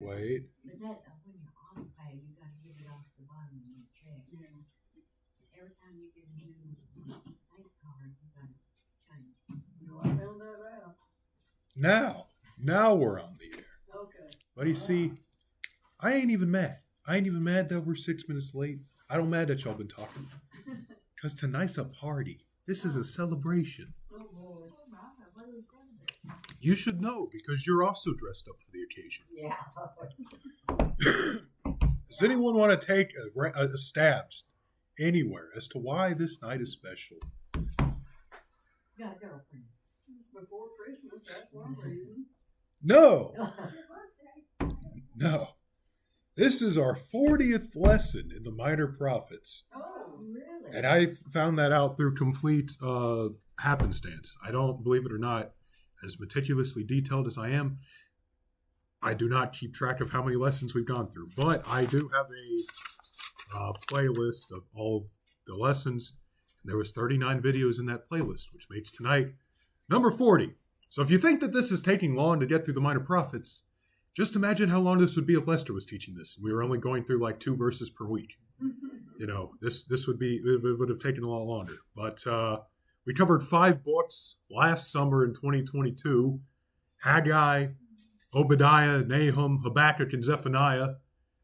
Wait. But that when you're on the pay, you got to give it off the bottom of your check. Yeah. Every time you get a new bank card, you got to change. Well, I found that out. Now we're on the air. Okay. But you see, I ain't even mad. I ain't even mad that we're 6 minutes late. I don't mad that y'all been talking. Because tonight's a party. This is a celebration. Oh, boy. What are we celebrating? You should know because you're also dressed up for the occasion. Yeah. Does anyone want to take a stab anywhere as to why this night is special? Got a girlfriend. It's before Christmas. That's one reason. No. No. This is our 40th lesson in the Minor Prophets. Oh, really? And I found that out through complete happenstance. I don't, believe it or not, as meticulously detailed as I am, I do not keep track of how many lessons we've gone through. But I do have a playlist of all of the lessons. And there was 39 videos in that playlist, which makes tonight number 40. So if you think that this is taking long to get through the Minor Prophets, just imagine how long this would be if Lester was teaching this. We were only going through like 2 verses per week. You know, this would have taken a lot longer. But we covered 5 books last summer in 2022. Haggai, Obadiah, Nahum, Habakkuk, and Zephaniah.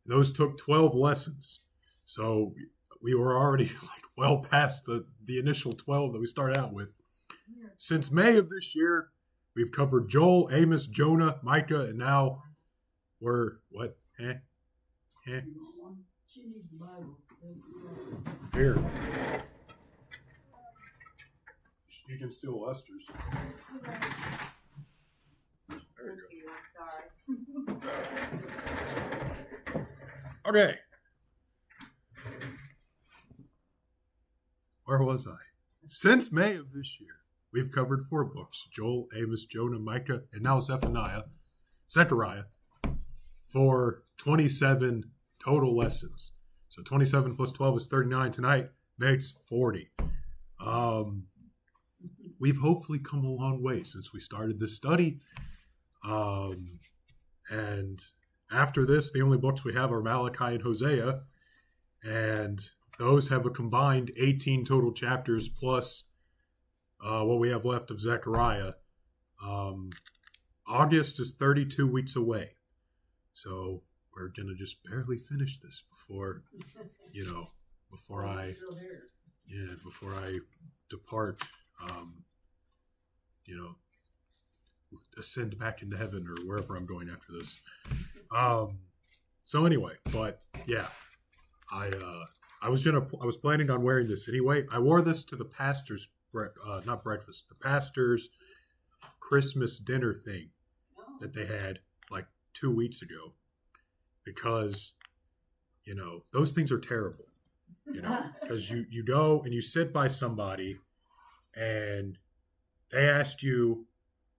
Those took 12 lessons. So we were already like well past the initial 12 that we started out with. Since May of this year, we've covered Joel, Amos, Jonah, Micah, and now we're what? She needs a Bible. Here. You can steal Lester's. There you I'm sorry. go. Okay. Where was I? Since May of this year, we've covered 4 books: Joel, Amos, Jonah, Micah, and now Zechariah, for 27 total lessons. So 27 plus 12 is 39. Tonight makes 40. We've hopefully come a long way since we started this study. And after this, the only books we have are Malachi and Hosea. And those have a combined 18 total chapters plus what we have left of Zechariah. August is 32 weeks away. So we're going to just barely finish this before I depart, ascend back into heaven or wherever I'm going after this. So anyway, but yeah, I was planning on wearing this anyway. I wore this to the pastor's the pastor's Christmas dinner thing that they had like 2 weeks ago, because those things are terrible, because you go and you sit by somebody and they asked you,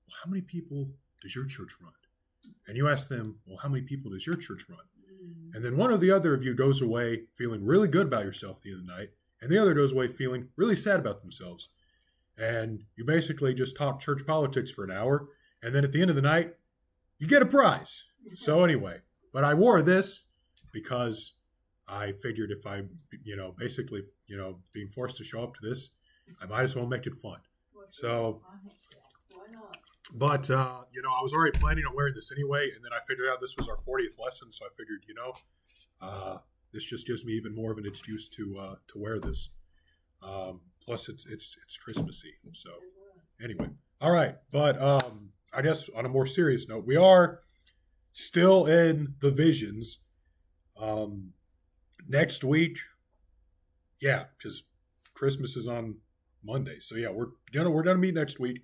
well, how many people does your church run? And you ask them, well, how many people does your church run? And then one or the other of you goes away feeling really good about yourself the other night, and the other goes away feeling really sad about themselves. And you basically just talk church politics for an hour, and then at the end of the night, you get a prize. So anyway, but I wore this because I figured if I, being forced to show up to this, I might as well make it fun. So, Why not? but, I was already planning on wearing this anyway, and then I figured out this was our 40th lesson, so I figured, this just gives me even more of an excuse to wear this. Plus, it's Christmassy. So, anyway, all right. But I guess on a more serious note, we are still in the visions. Next week, yeah, because Christmas is on Monday. So yeah, we're gonna meet next week.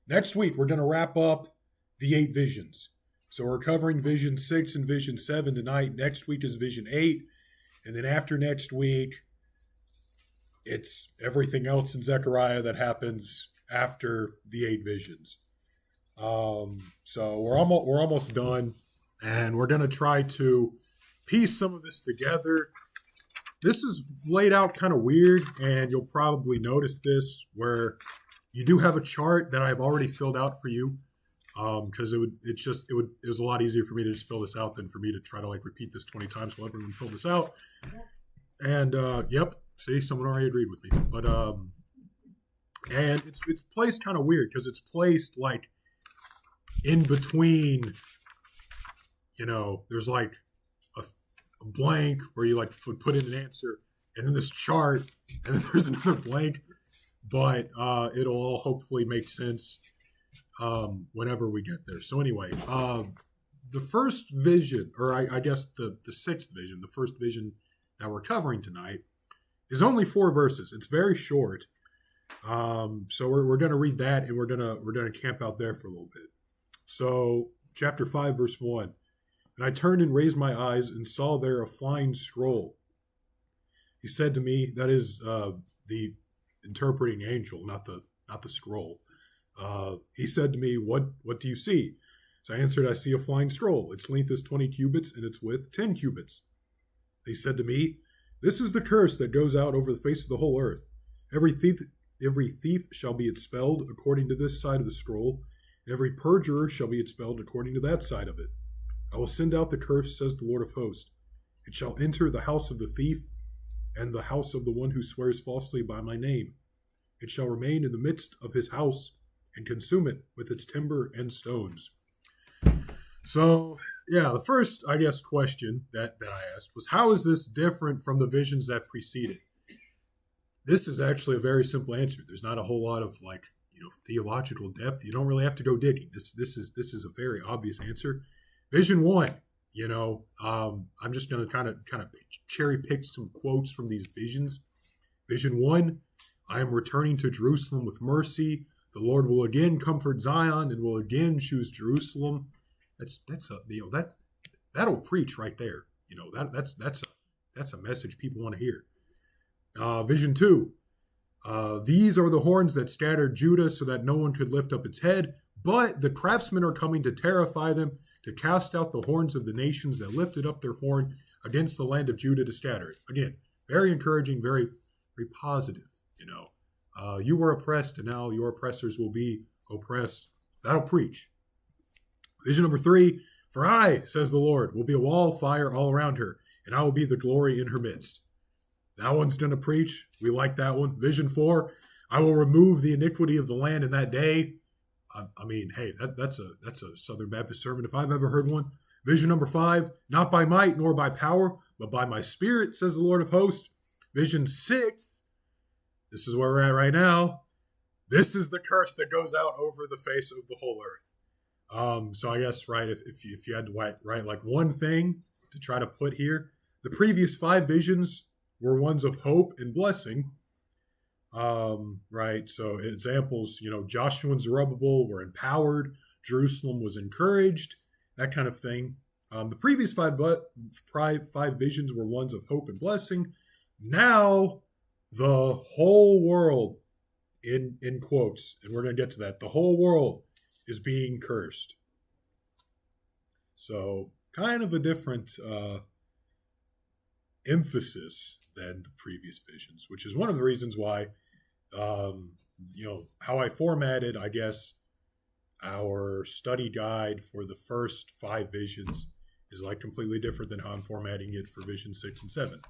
Next week, we're gonna wrap up the 8 visions. So we're covering Vision 6 and Vision 7 tonight. Next week is Vision 8, and then after next week, it's everything else in Zechariah that happens after the 8 visions. So we're almost done, and we're gonna try to piece some of this together. This is laid out kind of weird, and you'll probably notice this where you do have a chart that I've already filled out for you. because it was a lot easier for me to just fill this out than for me to try to like repeat this 20 times while everyone filled this out. And yep, see, someone already agreed with me. But and it's placed kind of weird because it's placed like in between. There's like a blank where you like put in an answer, and then this chart, and then there's another blank. But it'll all hopefully make sense whenever we get there. So anyway, the first vision, or I guess the sixth vision, the first vision that we're covering tonight, is only 4 verses. It's very short. So we're going to read that, and we're gonna camp out there for a little bit. So chapter 5, verse 1. And I turned and raised my eyes and saw there a flying scroll. He said to me, that is the interpreting angel, not the scroll. He said to me, what do you see? So I answered, I see a flying scroll. Its length is 20 cubits and its width 10 cubits. He said to me, this is the curse that goes out over the face of the whole earth. Every thief shall be expelled according to this side of the scroll, and every perjurer shall be expelled according to that side of it. I will send out the curse, says the Lord of hosts. It shall enter the house of the thief and the house of the one who swears falsely by my name. It shall remain in the midst of his house and consume it with its timber and stones. So, yeah, the first, I guess, question that I asked was, how is this different from the visions that preceded? This is actually a very simple answer. There's not a whole lot of theological depth. You don't really have to go digging. This is a very obvious answer. Vision 1, I'm just going to kind of cherry pick some quotes from these visions. Vision 1, I am returning to Jerusalem with mercy. The Lord will again comfort Zion and will again choose Jerusalem. That'll preach right there. That's a message people want to hear. Vision 2, these are the horns that scattered Judah so that no one could lift up its head, but the craftsmen are coming to terrify them, to cast out the horns of the nations that lifted up their horn against the land of Judah to scatter it. Again, very encouraging, very, very positive. You were oppressed, and now your oppressors will be oppressed. That'll preach. Vision number 3, for I, says the Lord, will be a wall of fire all around her, and I will be the glory in her midst. That one's going to preach. We like that one. Vision 4, I will remove the iniquity of the land in that day. I mean, hey, that's a Southern Baptist sermon if I've ever heard one. Vision number 5, not by might nor by power, but by my spirit, says the Lord of hosts. Vision 6, this is where we're at right now. This is the curse that goes out over the face of the whole earth. So I guess, right, if you had to write like one thing to try to put here, the previous 5 visions were ones of hope and blessing. Right, so examples, Joshua and Zerubbabel were empowered, Jerusalem was encouraged, that kind of thing. The previous 5 visions were ones of hope and blessing. Now, the whole world, in quotes, and we're going to get to that, the whole world is being cursed. So, kind of a different emphasis than the previous visions, which is one of the reasons why how I formatted, I guess, our study guide for the first 5 visions is like completely different than how I'm formatting it for vision 6 and 7.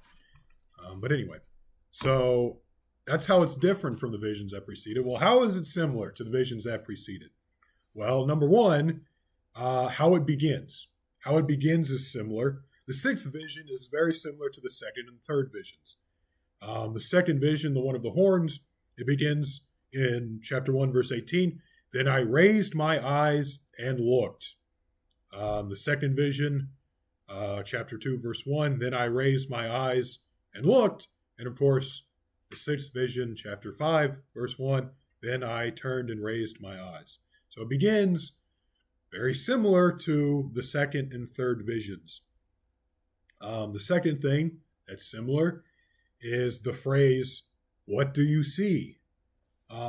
But anyway, so that's how it's different from the visions that preceded. Well, how is it similar to the visions that preceded? Well, number 1, how it begins. How it begins is similar. The 6th vision is very similar to the 2nd and 3rd visions. The 2nd vision, the one of the horns, it begins in chapter 1, verse 18. Then I raised my eyes and looked. The 2nd vision, chapter 2, verse 1. Then I raised my eyes and looked. And of course, the 6th vision, chapter 5, verse 1. Then I turned and raised my eyes. So it begins very similar to the 2nd and 3rd visions. The second thing that's similar is the phrase, what do you see?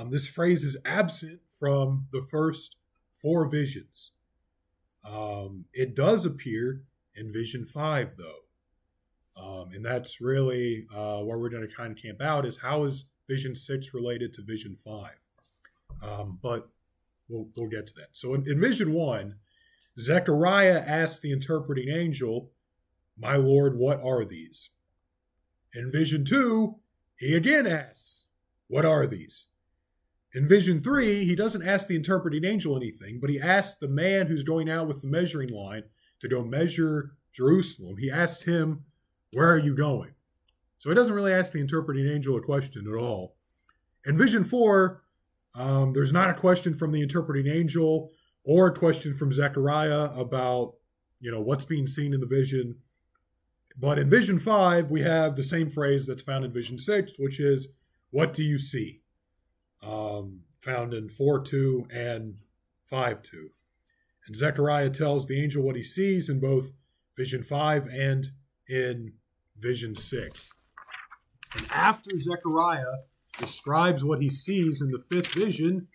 This phrase is absent from the first 4 visions. It does appear in vision 5, though. And that's really where we're going to kind of camp out, is how is vision 6 related to vision 5? But we'll get to that. So in vision 1, Zechariah asked the interpreting angel, "My Lord, what are these?" In vision 2, he again asks, "What are these?" In vision 3, he doesn't ask the interpreting angel anything, but he asks the man who's going out with the measuring line to go measure Jerusalem. He asked him, "Where are you going?" So he doesn't really ask the interpreting angel a question at all. In vision 4, there's not a question from the interpreting angel or a question from Zechariah about, what's being seen in the vision. But in vision 5, we have the same phrase that's found in vision 6, which is, "What do you see?" Found in 4:2 and 5:2. And Zechariah tells the angel what he sees in both vision 5 and in vision 6. And after Zechariah describes what he sees in the 5th vision,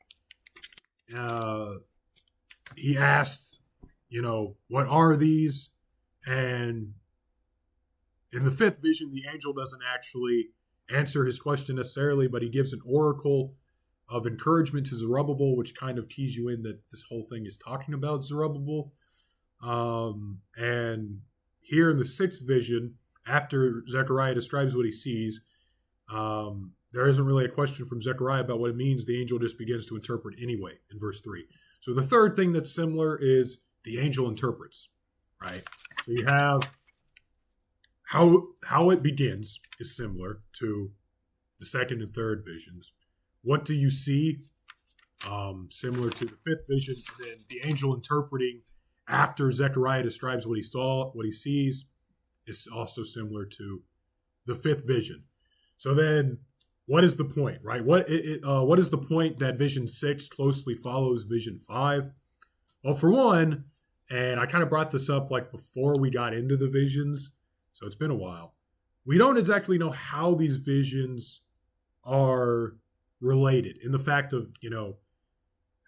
he asks, "What are these?" And in the 5th vision, the angel doesn't actually answer his question necessarily, but he gives an oracle of encouragement to Zerubbabel, which kind of keys you in that this whole thing is talking about Zerubbabel. And here in the 6th vision, after Zechariah describes what he sees, there isn't really a question from Zechariah about what it means. The angel just begins to interpret anyway in verse 3. So the third thing that's similar is the angel interprets, right? So you have how it begins is similar to the 2nd and 3rd visions. What do you see? Similar to the 5th vision. And then the angel interpreting after Zechariah describes what he sees, is also similar to the 5th vision. So then, what is the point, right? What is the point that vision 6 closely follows vision 5? Well, for one, and I kind of brought this up like before we got into the visions, so it's been a while. We don't exactly know how these visions are related in the fact of,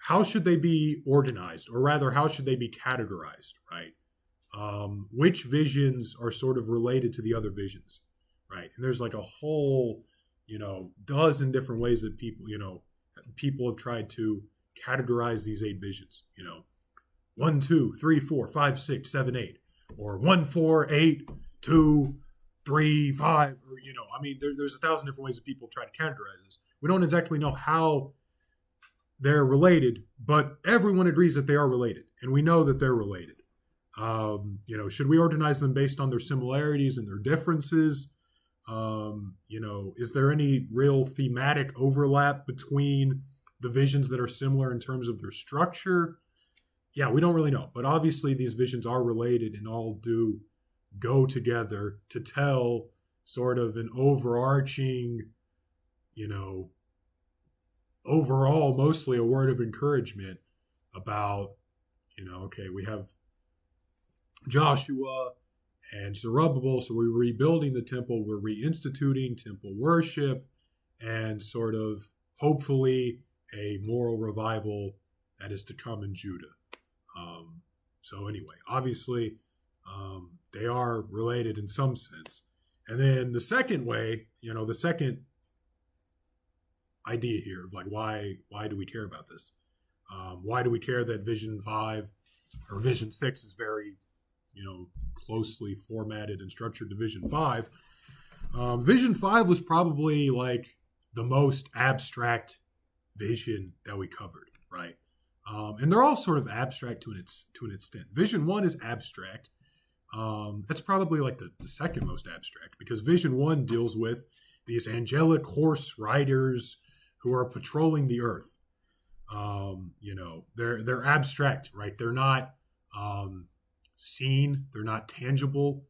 how should they be organized, or rather, how should they be categorized, right? Which visions are sort of related to the other visions, right? And there's like a whole, dozen different ways that people have tried to categorize these 8 visions, 1, 2, 3, 4, 5, 6, 7, 8, or 1, 4, 8, 2, 3, 5, or, there's 1,000 different ways that people try to categorize this. We don't exactly know how they're related, but everyone agrees that they are related, and we know that they're related. Should we organize them based on their similarities and their differences? Is there any real thematic overlap between the visions that are similar in terms of their structure? Yeah, we don't really know, but obviously these visions are related and all do go together to tell sort of an overarching, overall mostly a word of encouragement about, okay, we have Joshua and Zerubbabel, so we're rebuilding the temple, we're reinstituting temple worship, and sort of hopefully a moral revival that is to come in Judah. So anyway, obviously they are related in some sense. And then the second way, the second idea here of like why do we care about this? Why do we care that Vision 5 or Vision 6 is very closely formatted and structured to Vision 5? Vision 5 was probably like the most abstract vision that we covered, right? And they're all sort of abstract to an extent. Vision 1 is abstract. That's probably like the second most abstract, because Vision 1 deals with these angelic horse riders who are patrolling the earth. They're abstract, right? They're not seen, they're not tangible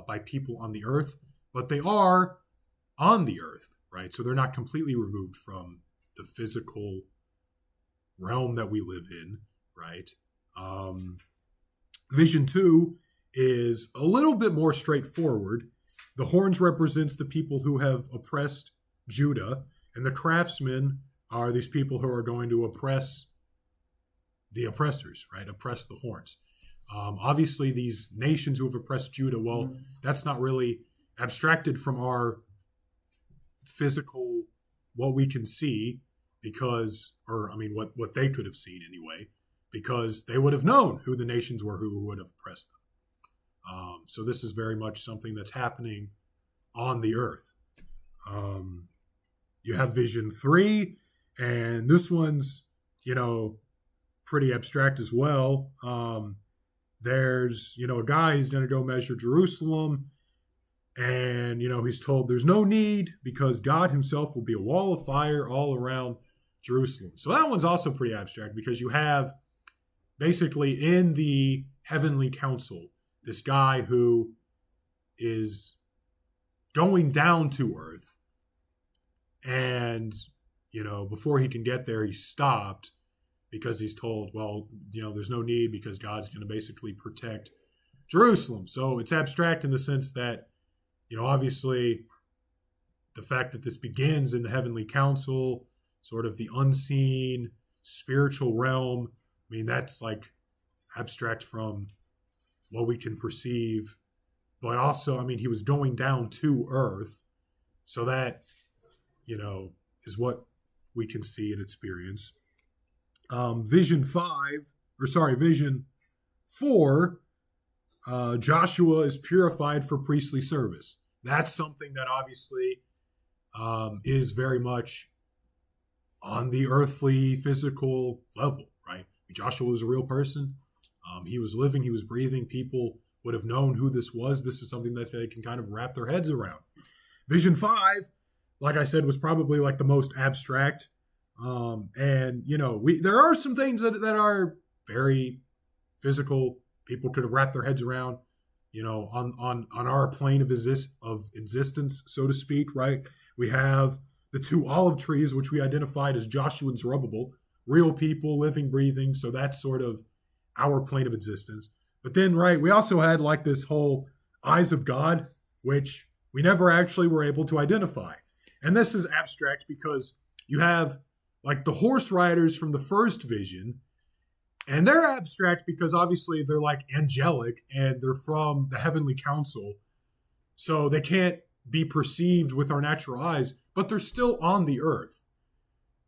by people on the earth, but they are on the earth, right? So they're not completely removed from the physical realm that we live in, right? Vision 2 is a little bit more straightforward. The horns represents the people who have oppressed Judah, and the craftsmen are these people who are going to oppress the oppressors, right? Oppress the horns. Obviously, these nations who have oppressed Judah, well, that's not really abstracted from our physical, what we can see. because, or I mean, what they could have seen anyway, because they would have known who the nations were who would have oppressed them. So this is very much something that's happening on the earth. You have Vision 3, and this one's, pretty abstract as well. There's, a guy who's going to go measure Jerusalem, and, he's told there's no need because God himself will be a wall of fire all around Jerusalem. So that one's also pretty abstract because you have basically in the heavenly council this guy who is going down to earth, and before he can get there he's stopped because he's told, well, there's no need because God's going to basically protect Jerusalem. So it's abstract in the sense that obviously the fact that this begins in the heavenly council, sort of the unseen spiritual realm, I mean, that's like abstract from what we can perceive. But also, I mean, he was going down to earth. So that, is what we can see and experience. Vision 4, Joshua is purified for priestly service. That's something that obviously is very much on the earthly, physical level, right? Joshua was a real person. He was living, he was breathing. People would have known who this was. This is something that they can kind of wrap their heads around. Vision 5, like I said, was probably like the most abstract. And there are some things that are very physical. People could have wrapped their heads around, on our plane of existence, so to speak, right? We have the 2 olive trees, which we identified as Joshua and Zerubbabel, real people, living, breathing. So that's sort of our plane of existence. But then, right, we also had like this whole eyes of God, which we never actually were able to identify. And this is abstract because you have like the horse riders from the first vision, and they're abstract because obviously they're like angelic and they're from the heavenly council. So they can't be perceived with our natural eyes, but they're still on the earth.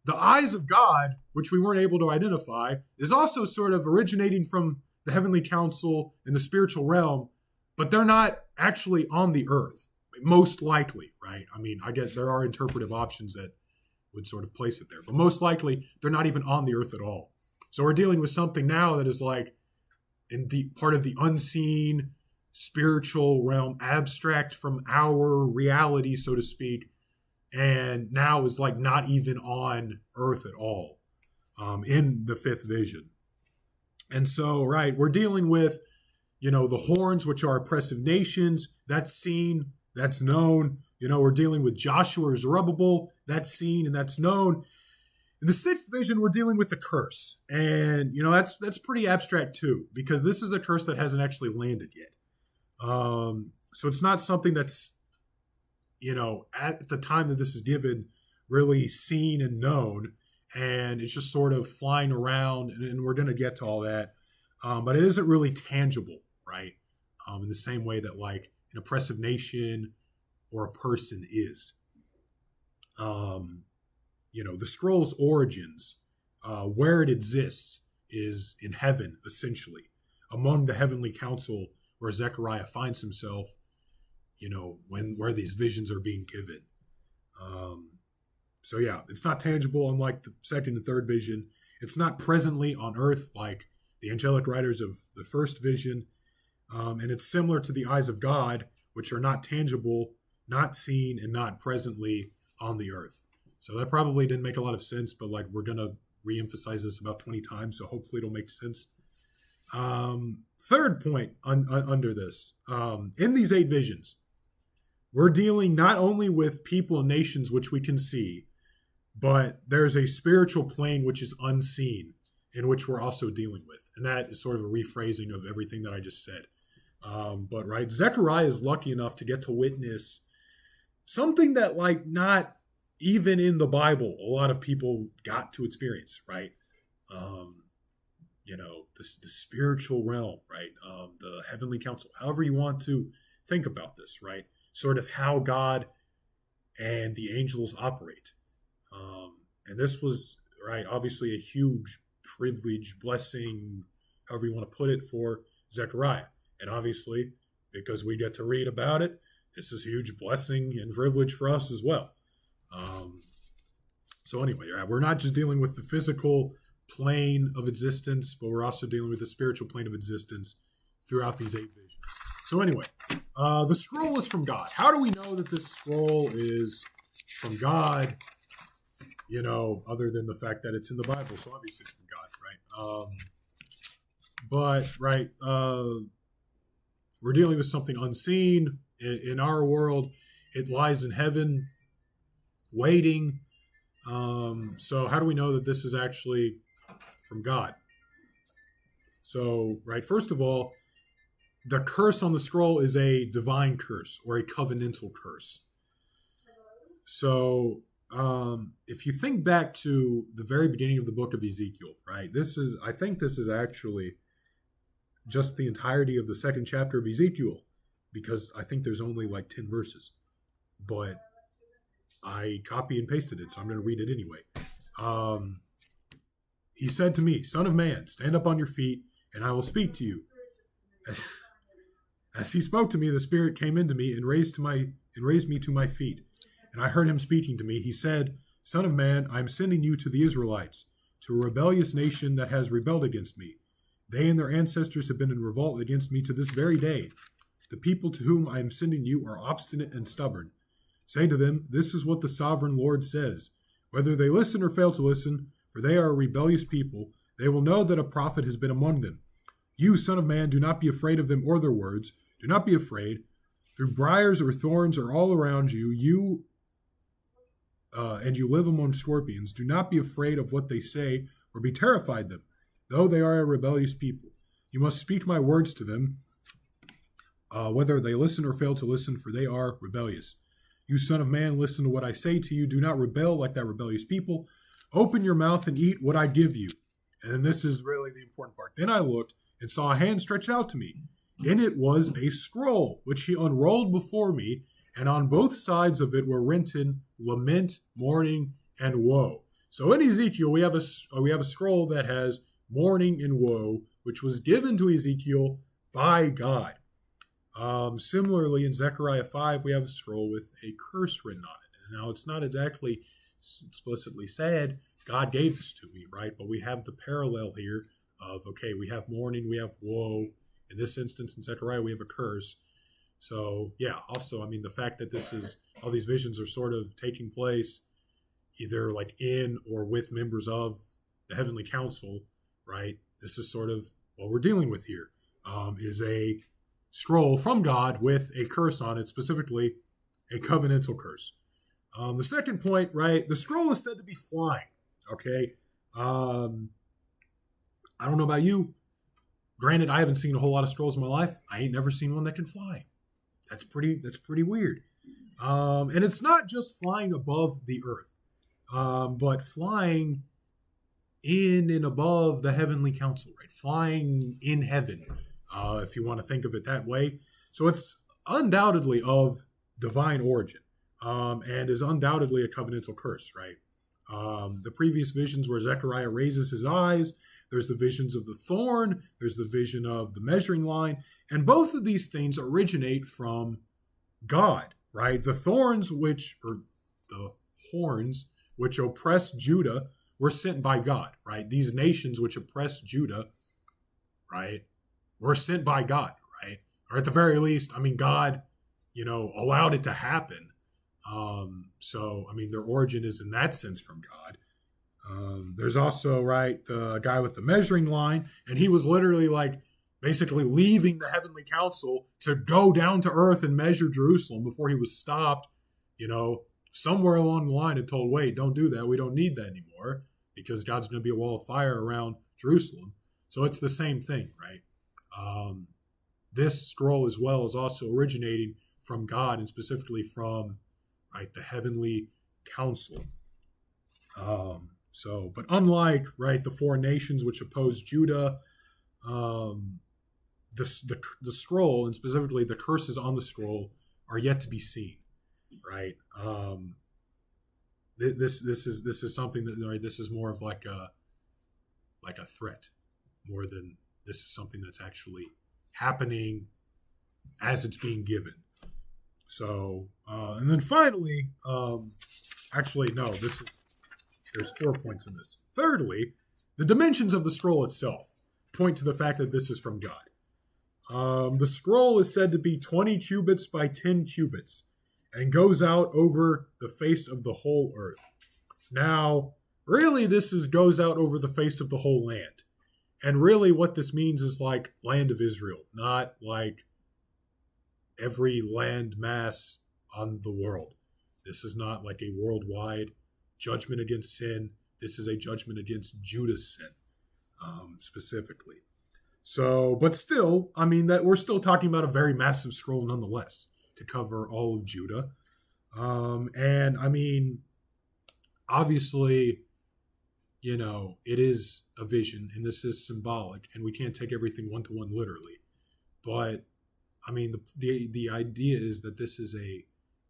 The eyes of God, which we weren't able to identify, is also sort of originating from the heavenly council in the spiritual realm, but they're not actually on the earth, most likely, right? I mean, I guess there are interpretive options that would sort of place it there, but most likely they're not even on the earth at all. So we're dealing with something now that is like in the part of the unseen spiritual realm, abstract from our reality, so to speak, and now is like not even on earth at all, in the 5th vision. And so, right, we're dealing with, the horns, which are oppressive nations. That's seen, that's known. We're dealing with Joshua or Zerubbabel. That's seen and that's known. In the 6th vision, we're dealing with the curse. And, that's pretty abstract too, because this is a curse that hasn't actually landed yet. So it's not something that's, at the time that this is given, really seen and known. And it's just sort of flying around, and we're going to get to all that. But it isn't really tangible, right? In the same way that like an oppressive nation or a person is. The scroll's origins, where it exists, is in heaven, essentially, among the heavenly council where Zechariah finds himself, where these visions are being given. So yeah, it's not tangible, unlike the 2nd and 3rd vision. It's not presently on earth like the angelic riders of the first vision. And it's similar to the eyes of God, which are not tangible, not seen, and not presently on the earth. So that probably didn't make a lot of sense, but like we're going to reemphasize this about 20 times, so hopefully it'll make sense. Third point under this, in these 8 visions, we're dealing not only with people and nations which we can see, but there's a spiritual plane which is unseen, in which we're also dealing with. And that is sort of a rephrasing of everything that I just said. But right, Zechariah is lucky enough to get to witness something that like not even in the Bible a lot of people got to experience, right? The spiritual realm, right? The heavenly council, however you want to think about this, right? Sort of how God and the angels operate. And this was, right, obviously a huge privilege, blessing, however you want to put it, for Zechariah. And obviously, because we get to read about it, this is a huge blessing and privilege for us as well. So anyway, we're not just dealing with the physical plane of existence, but we're also dealing with the spiritual plane of existence throughout these 8 visions. So anyway, the scroll is from God. How do we know that this scroll is from God? You know, other than the fact that it's in the Bible, so obviously it's from God, right? We're dealing with something unseen in our world. It lies in heaven, waiting. So how do we know that this is actually from God? So, right, first of all, the curse on the scroll is a divine curse or a covenantal curse. So, if you think back to the very beginning of the book of Ezekiel, right, I think this is actually just the entirety of the 2nd chapter of Ezekiel, because I think there's only like 10 verses, but I copy and pasted it, so I'm going to read it anyway. He said to me, "Son of man, stand up on your feet, and I will speak to you." As he spoke to me, the Spirit came into me and raised me to my feet. And I heard him speaking to me. He said, "Son of man, I am sending you to the Israelites, to a rebellious nation that has rebelled against me. They and their ancestors have been in revolt against me to this very day. The people to whom I am sending you are obstinate and stubborn. Say to them, this is what the sovereign Lord says. Whether they listen or fail to listen, for they are a rebellious people, they will know that a prophet has been among them. You, son of man, do not be afraid of them or their words. Do not be afraid. Through briars or thorns are all around you, and you live among scorpions. Do not be afraid of what they say or be terrified of them, though they are a rebellious people. You must speak my words to them, whether they listen or fail to listen, for they are rebellious. You son of man, listen to what I say to you. Do not rebel like that rebellious people. Open your mouth and eat what I give you." And this is really the important part. Then I looked and saw a hand stretched out to me. In it was a scroll, which he unrolled before me, and on both sides of it were written lament, mourning, and woe. So in Ezekiel, we have a scroll that has mourning and woe, which was given to Ezekiel by God. Similarly, in Zephaniah 5, we have a scroll with a curse written on it. Now, it's not exactly explicitly said, God gave this to me, right? But we have the parallel here of, okay, we have mourning, we have woe. In this instance, in Zechariah, we have a curse. So, yeah, also, I mean, the fact that all these visions are sort of taking place either like in or with members of the heavenly council, right? This is sort of what we're dealing with here, is a scroll from God with a curse on it, specifically a covenantal curse. The second point, right, the scroll is said to be flying, okay? I don't know about you. Granted, I haven't seen a whole lot of scrolls in my life. I ain't never seen one that can fly. That's pretty weird. And it's not just flying above the earth, but flying in and above the heavenly council, right? Flying in heaven, if you want to think of it that way. So it's undoubtedly of divine origin, and is undoubtedly a covenantal curse, right? The previous visions where Zechariah raises his eyes, there's the visions of the thorn, there's the vision of the measuring line, and both of these things originate from God, right? The horns which oppressed Judah were sent by God, right? These nations which oppressed Judah, right, were sent by God, right? Or at the very least, I mean, God, allowed it to happen. So, I mean, their origin is in that sense from God. There's also, right, the guy with the measuring line, and he was literally like basically leaving the heavenly council to go down to earth and measure Jerusalem before he was stopped, somewhere along the line and told, wait, don't do that. We don't need that anymore because God's going to be a wall of fire around Jerusalem. So it's the same thing, right? This scroll as well is also originating from God and specifically from, right, the heavenly council. But unlike, right, the four nations which opposed Judah, the scroll, and specifically the curses on the scroll, are yet to be seen, right? this is something that, right, this is more of like a threat, more than this is something that's actually happening as it's being given. So, and then finally, actually, no, there's 4 points in this. Thirdly, the dimensions of the scroll itself point to the fact that this is from God. The scroll is said to be 20 cubits by 10 cubits and goes out over the face of the whole earth. Now, really, goes out over the face of the whole land. And really what this means is like land of Israel, not like every land mass on the world. This is not like a worldwide judgment against sin. This is a judgment against Judah's sin, specifically. So, but still, I mean, that we're still talking about a very massive scroll nonetheless to cover all of Judah. And I mean, obviously, you know, it is a vision and this is symbolic and we can't take everything one-to-one literally. But I mean, the idea is that this is a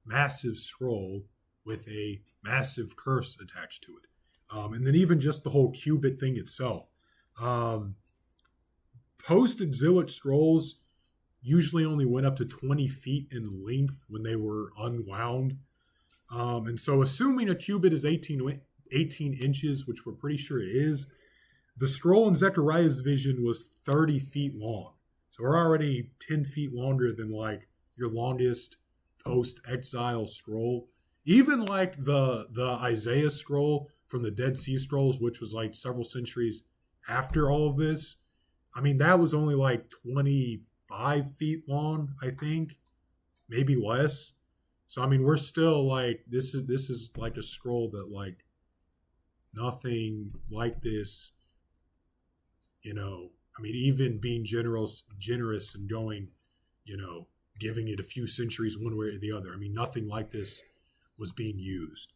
massive scroll with a massive curse attached to it. And then even just the whole cubit thing itself. Post-exilic scrolls usually only went up to 20 feet in length when they were unwound. And so assuming a cubit is 18 inches, which we're pretty sure it is, the scroll in Zechariah's vision was 30 feet long. So we're already 10 feet longer than like your longest post-exile scroll. Even like the Isaiah scroll from the Dead Sea Scrolls, which was like several centuries after all of this, I mean, that was only like 25 feet long, I think, maybe less. So I mean, we're still like, this is like a scroll that like nothing like this, you know. I mean, even being generous and going, you know, giving it a few centuries one way or the other. I mean, nothing like this was being used.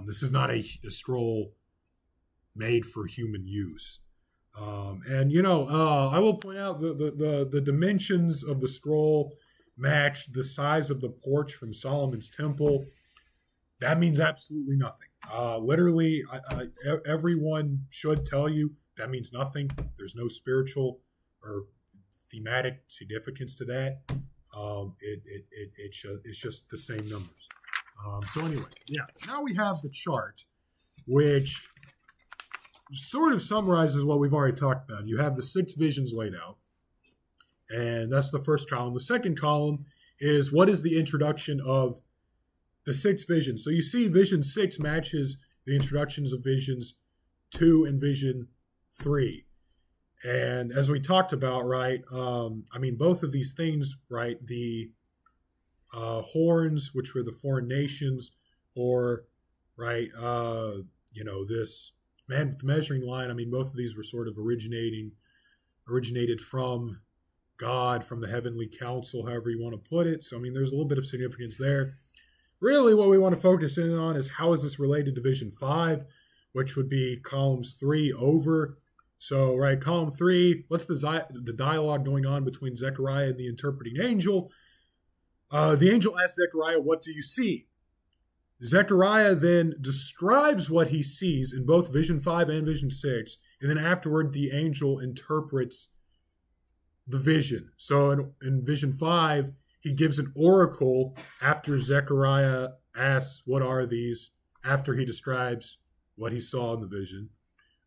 This is not a scroll made for human use. And, you know, I will point out the dimensions of the scroll match the size of the porch from Solomon's temple. That means absolutely nothing. Literally, everyone should tell you that means nothing. There's no spiritual or thematic significance to that. It's just the same numbers. So anyway, yeah. Now we have the chart, which sort of summarizes what we've already talked about. You have the 6 visions laid out, and that's the first column. The second column is what is the introduction of the 6 visions. So you see Vision 6 matches the introductions of Visions 2 and Vision 3. And as we talked about, right, I mean, both of these things, right, the horns, which were the foreign nations, or, right, you know, this man with the measuring line, I mean, both of these were sort of originated from God, from the heavenly council, however you want to put it. So, I mean, there's a little bit of significance there. Really, what we want to focus in on is how is this related to Vision 5, which would be columns 3 over. So, right, column 3, what's the dialogue going on between Zechariah and the interpreting angel? The angel asks Zechariah, "What do you see?" Zechariah then describes what he sees in both Vision 5 and Vision 6, and then afterward the angel interprets the vision. So in Vision 5, he gives an oracle after Zechariah asks, "What are these?" after he describes what he saw in the vision.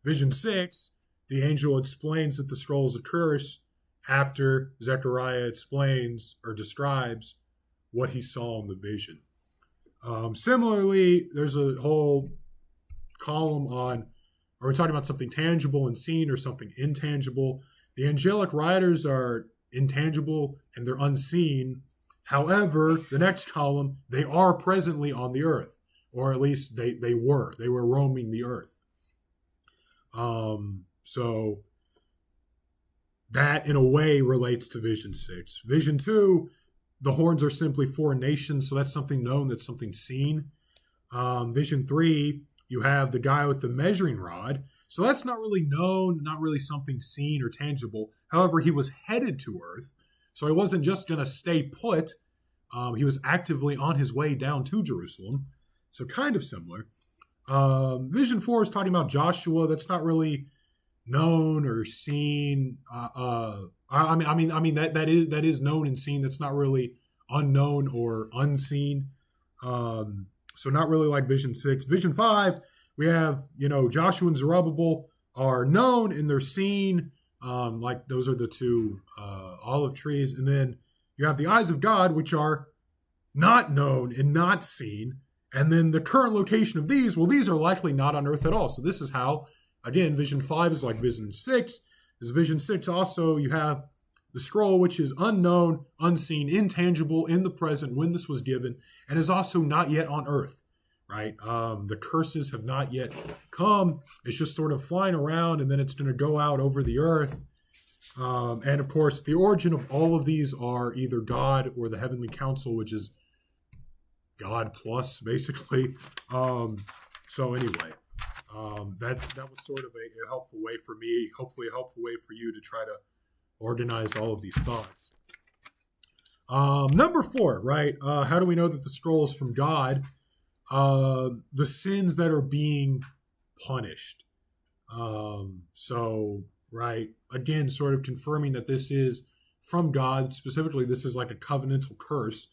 Vision 6, the angel explains that the scroll is a curse after Zechariah explains or describes what he saw in the vision. Similarly, there's a whole column on, are we talking about something tangible and seen or something intangible? The angelic riders are intangible and they're unseen. However, the next column, they are presently on the earth, or at least they were roaming the earth. So that in a way relates to Vision 6. Vision 2, the horns are simply foreign nations, so that's something known, that's something seen. Vision 3, you have the guy with the measuring rod, so that's not really known, not really something seen or tangible. However, he was headed to Earth, so he wasn't just going to stay put. He was actively on his way down to Jerusalem, so kind of similar. Vision 4 is talking about Joshua. That's not really known or seen. I mean that is known and seen. That's not really unknown or unseen. So not really like Vision 6. Vision 5, we have, Joshua and Zerubbabel are known and they're seen. Like those are the two olive trees. And then you have the eyes of God, which are not known and not seen. And then the current location of these, well, these are likely not on earth at all. So this is how, again, Vision 5 is like Vision 6. As Vision 6 also, you have the scroll, which is unknown, unseen, intangible in the present when this was given, and is also not yet on earth, right? The curses have not yet come. It's just sort of flying around, and then it's going to go out over the earth. And of course, the origin of all of these are either God or the heavenly council, which is God plus, basically. So anyway, that was sort of a helpful way for me, hopefully a helpful way for you to try to organize all of these thoughts. Number 4, right? How do we know that the scroll is from God? The sins that are being punished. So, right, again, sort of confirming that this is from God. Specifically, this is like a covenantal curse.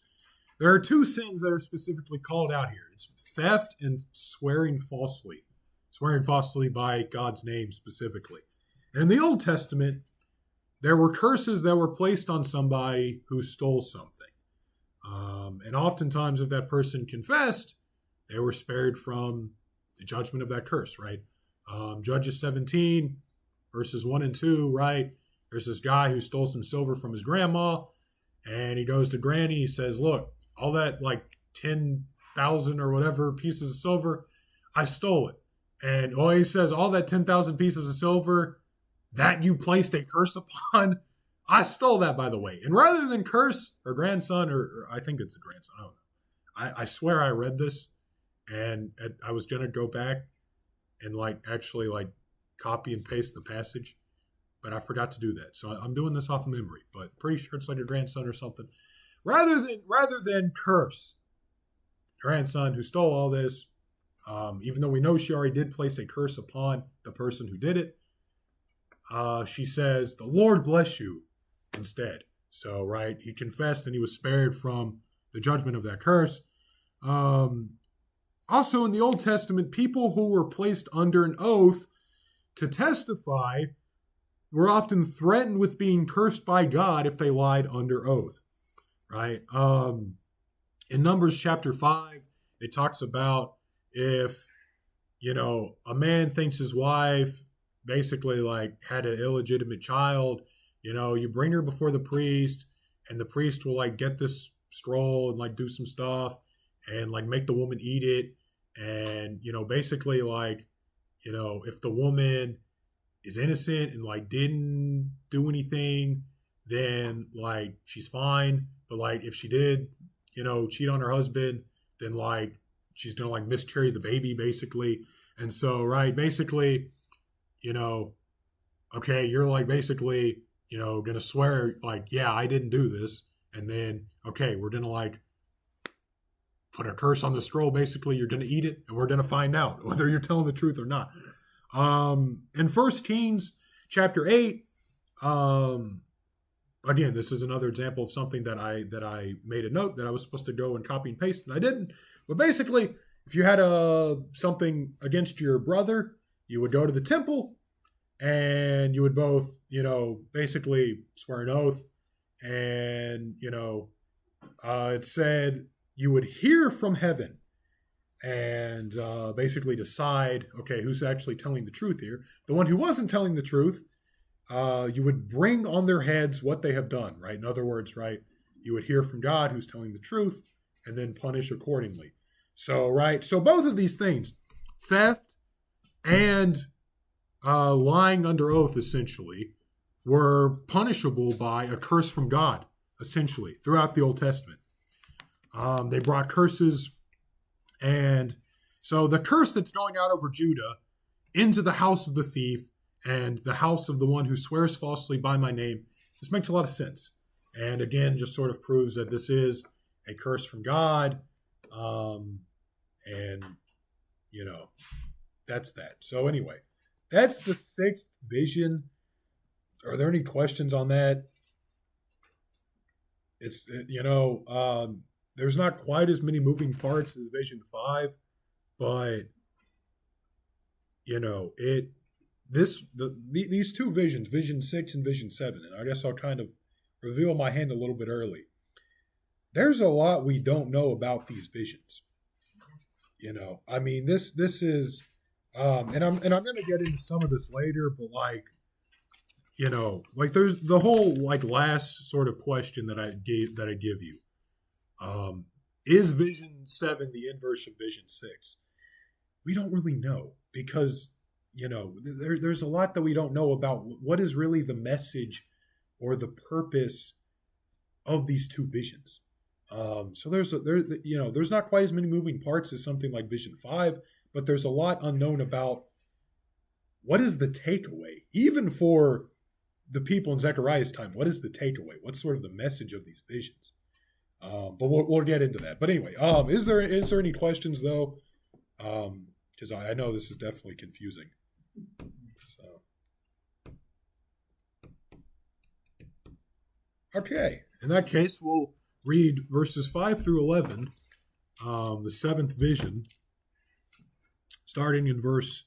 There are 2 sins that are specifically called out here. It's theft and swearing falsely. Swearing falsely by God's name specifically. And in the Old Testament, there were curses that were placed on somebody who stole something. And oftentimes, if that person confessed, they were spared from the judgment of that curse, right? Judges 17, verses 1 and 2, right? There's this guy who stole some silver from his grandma, and he goes to Granny. He says, look, all that like 10,000 or whatever pieces of silver, I stole it. And he says, all that 10,000 pieces of silver that you placed a curse upon, I stole that, by the way. And rather than curse her grandson, or I think it's a grandson, I don't know. I swear I read this, and I was going to go back and actually copy and paste the passage, but I forgot to do that. So I'm doing this off of memory, but pretty sure it's like a grandson or something. Rather than curse grandson who stole all this, even though we know she already did place a curse upon the person who did it, she says, the Lord bless you instead. So, right, he confessed and he was spared from the judgment of that curse. Also in the Old Testament, people who were placed under an oath to testify were often threatened with being cursed by God if they lied under oath, right? In Numbers chapter 5, it talks about if, a man thinks his wife basically had an illegitimate child, you bring her before the priest, and the priest will get this scroll and do some stuff and make the woman eat it. And, basically if the woman is innocent and didn't do anything, then she's fine. But if she did, cheat on her husband, then she's gonna miscarry the baby basically. And so, right, basically, okay, you're basically, gonna swear yeah, I didn't do this. And then, okay, we're gonna put a curse on the scroll. Basically, you're gonna eat it and we're gonna find out whether you're telling the truth or not. In 1 Kings chapter 8, again, this is another example of something that I made a note that I was supposed to go and copy and paste, and I didn't. But basically, if you had something against your brother, you would go to the temple, and you would both, basically swear an oath, and it said you would hear from heaven, and basically decide, okay, who's actually telling the truth here? The one who wasn't telling the truth, you would bring on their heads what they have done, right? In other words, right, you would hear from God who's telling the truth and then punish accordingly. So, right, so both of these things, theft and lying under oath, essentially, were punishable by a curse from God, essentially, throughout the Old Testament. They brought curses. And so the curse that's going out over Judah into the house of the thief and the house of the one who swears falsely by my name, this makes a lot of sense. And again, just sort of proves that this is a curse from God. And That's that. So anyway, that's the sixth vision. Are there any questions on that? It's there's not quite as many moving parts as Vision 5, but these two visions, Vision 6 and Vision 7, and I guess I'll kind of reveal my hand a little bit early. There's a lot we don't know about these visions. I mean, this is and I'm going to get into some of this later, but there's the whole last sort of question that I give you. Is Vision 7 the inverse of Vision 6? We don't really know because there's a lot that we don't know about what is really the message or the purpose of these two visions. So there's not quite as many moving parts as something like Vision 5, but there's a lot unknown about what is the takeaway, even for the people in Zechariah's time. What is the takeaway? What's sort of the message of these visions? But we'll get into that. But anyway, is there any questions though? Because I know this is definitely confusing. So, okay, in that case, we'll read verses 5 through 11, the seventh vision, starting in verse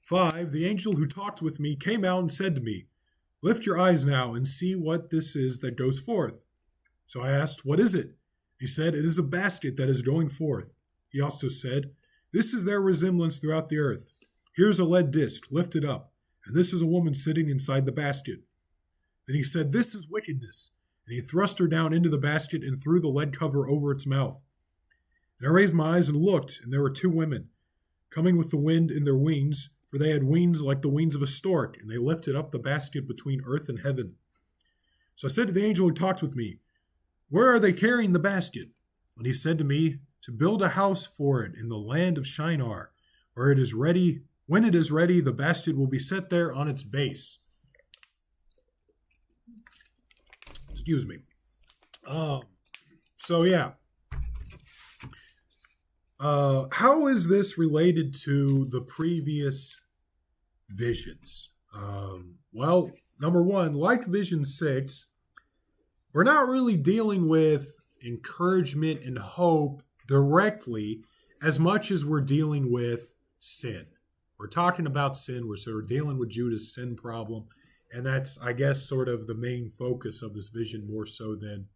5. The angel who talked with me came out and said to me, "Lift your eyes now and see what this is that goes forth." So I asked, "What is it?" He said, "It is a basket that is going forth." He also said, "This is their resemblance throughout the earth. Here's a lead disc lifted up, and this is a woman sitting inside the basket." Then he said, "This is wickedness." And he thrust her down into the basket and threw the lead cover over its mouth. And I raised my eyes and looked, and there were two women, coming with the wind in their wings, for they had wings like the wings of a stork, and they lifted up the basket between earth and heaven. So I said to the angel who talked with me, "Where are they carrying the basket?" And he said to me, "To build a house for it in the land of Shinar, where it is ready. When it is ready, the basket will be set there on its base." Excuse me. So yeah. How is this related to the previous visions? Well, number one, like Vision 6, we're not really dealing with encouragement and hope directly as much as we're dealing with sin. We're talking about sin. We're sort of dealing with Judah's sin problem. And that's, I guess, sort of the main focus of this vision, more so than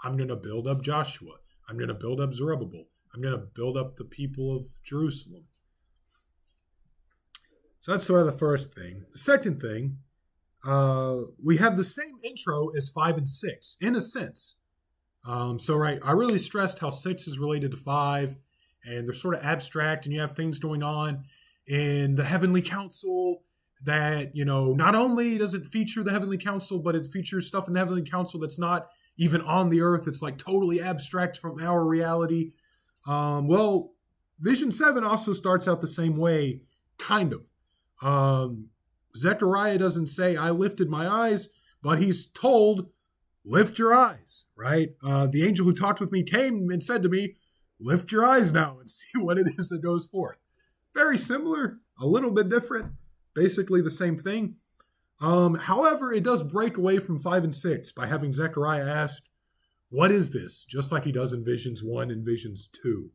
I'm going to build up Joshua. I'm going to build up Zerubbabel. I'm going to build up the people of Jerusalem. So that's sort of the first thing. The second thing, we have the same intro as 5 and 6, in a sense. Right, I really stressed how 6 is related to 5, and they're sort of abstract, and you have things going on in the Heavenly Council that, not only does it feature the Heavenly Council, but it features stuff in the Heavenly Council that's not even on the earth. It's like totally abstract from our reality. Well, Vision 7 also starts out the same way, kind of. Zechariah doesn't say, "I lifted my eyes," but he's told, "Lift your eyes," right? The angel who talked with me came and said to me, "Lift your eyes now and see what it is that goes forth." Very similar, a little bit different, basically the same thing. However, it does break away from 5 and 6 by having Zechariah ask, "What is this?" Just like he does in Visions 1 and Visions 2.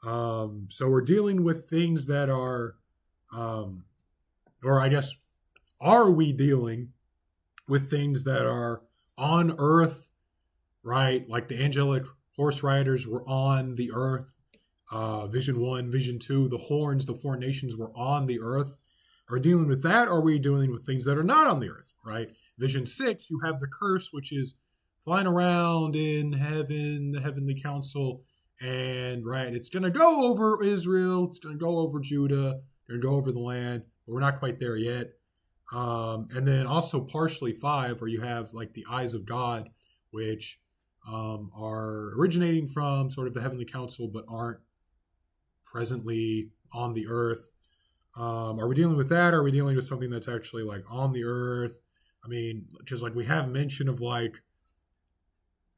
So we're dealing with things that are, or I guess, are we dealing with things that are on earth, right? Like the angelic horse riders were on the earth. Vision 1, Vision 2, the horns, the four nations were on the earth. Are we dealing with that, or are we dealing with things that are not on the earth, right? Vision 6, you have the curse, which is flying around in heaven, the heavenly council, and, right, it's going to go over Israel, it's going to go over Judah, going to go over the land, but we're not quite there yet. And then also partially 5, where you have, like, the eyes of God, which are originating from sort of the heavenly council, but aren't presently on the earth. Are we dealing with that? Or are we dealing with something that's actually like on the earth? I mean, just like we have mention of like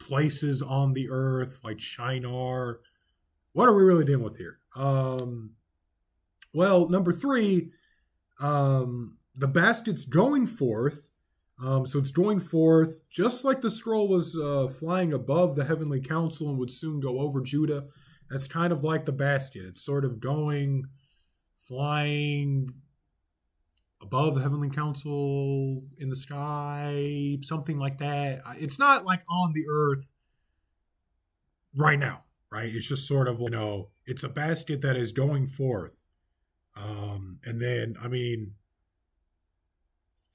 places on the earth, like Shinar. What are we really dealing with here? Well, number 3, the basket's going forth. So it's going forth just like the scroll was flying above the heavenly council and would soon go over Judah. That's kind of like the basket. It's sort of flying above the heavenly council in the sky, something like that. It's not like on the earth right now, right? It's just sort of, it's a basket that is going forth. And then,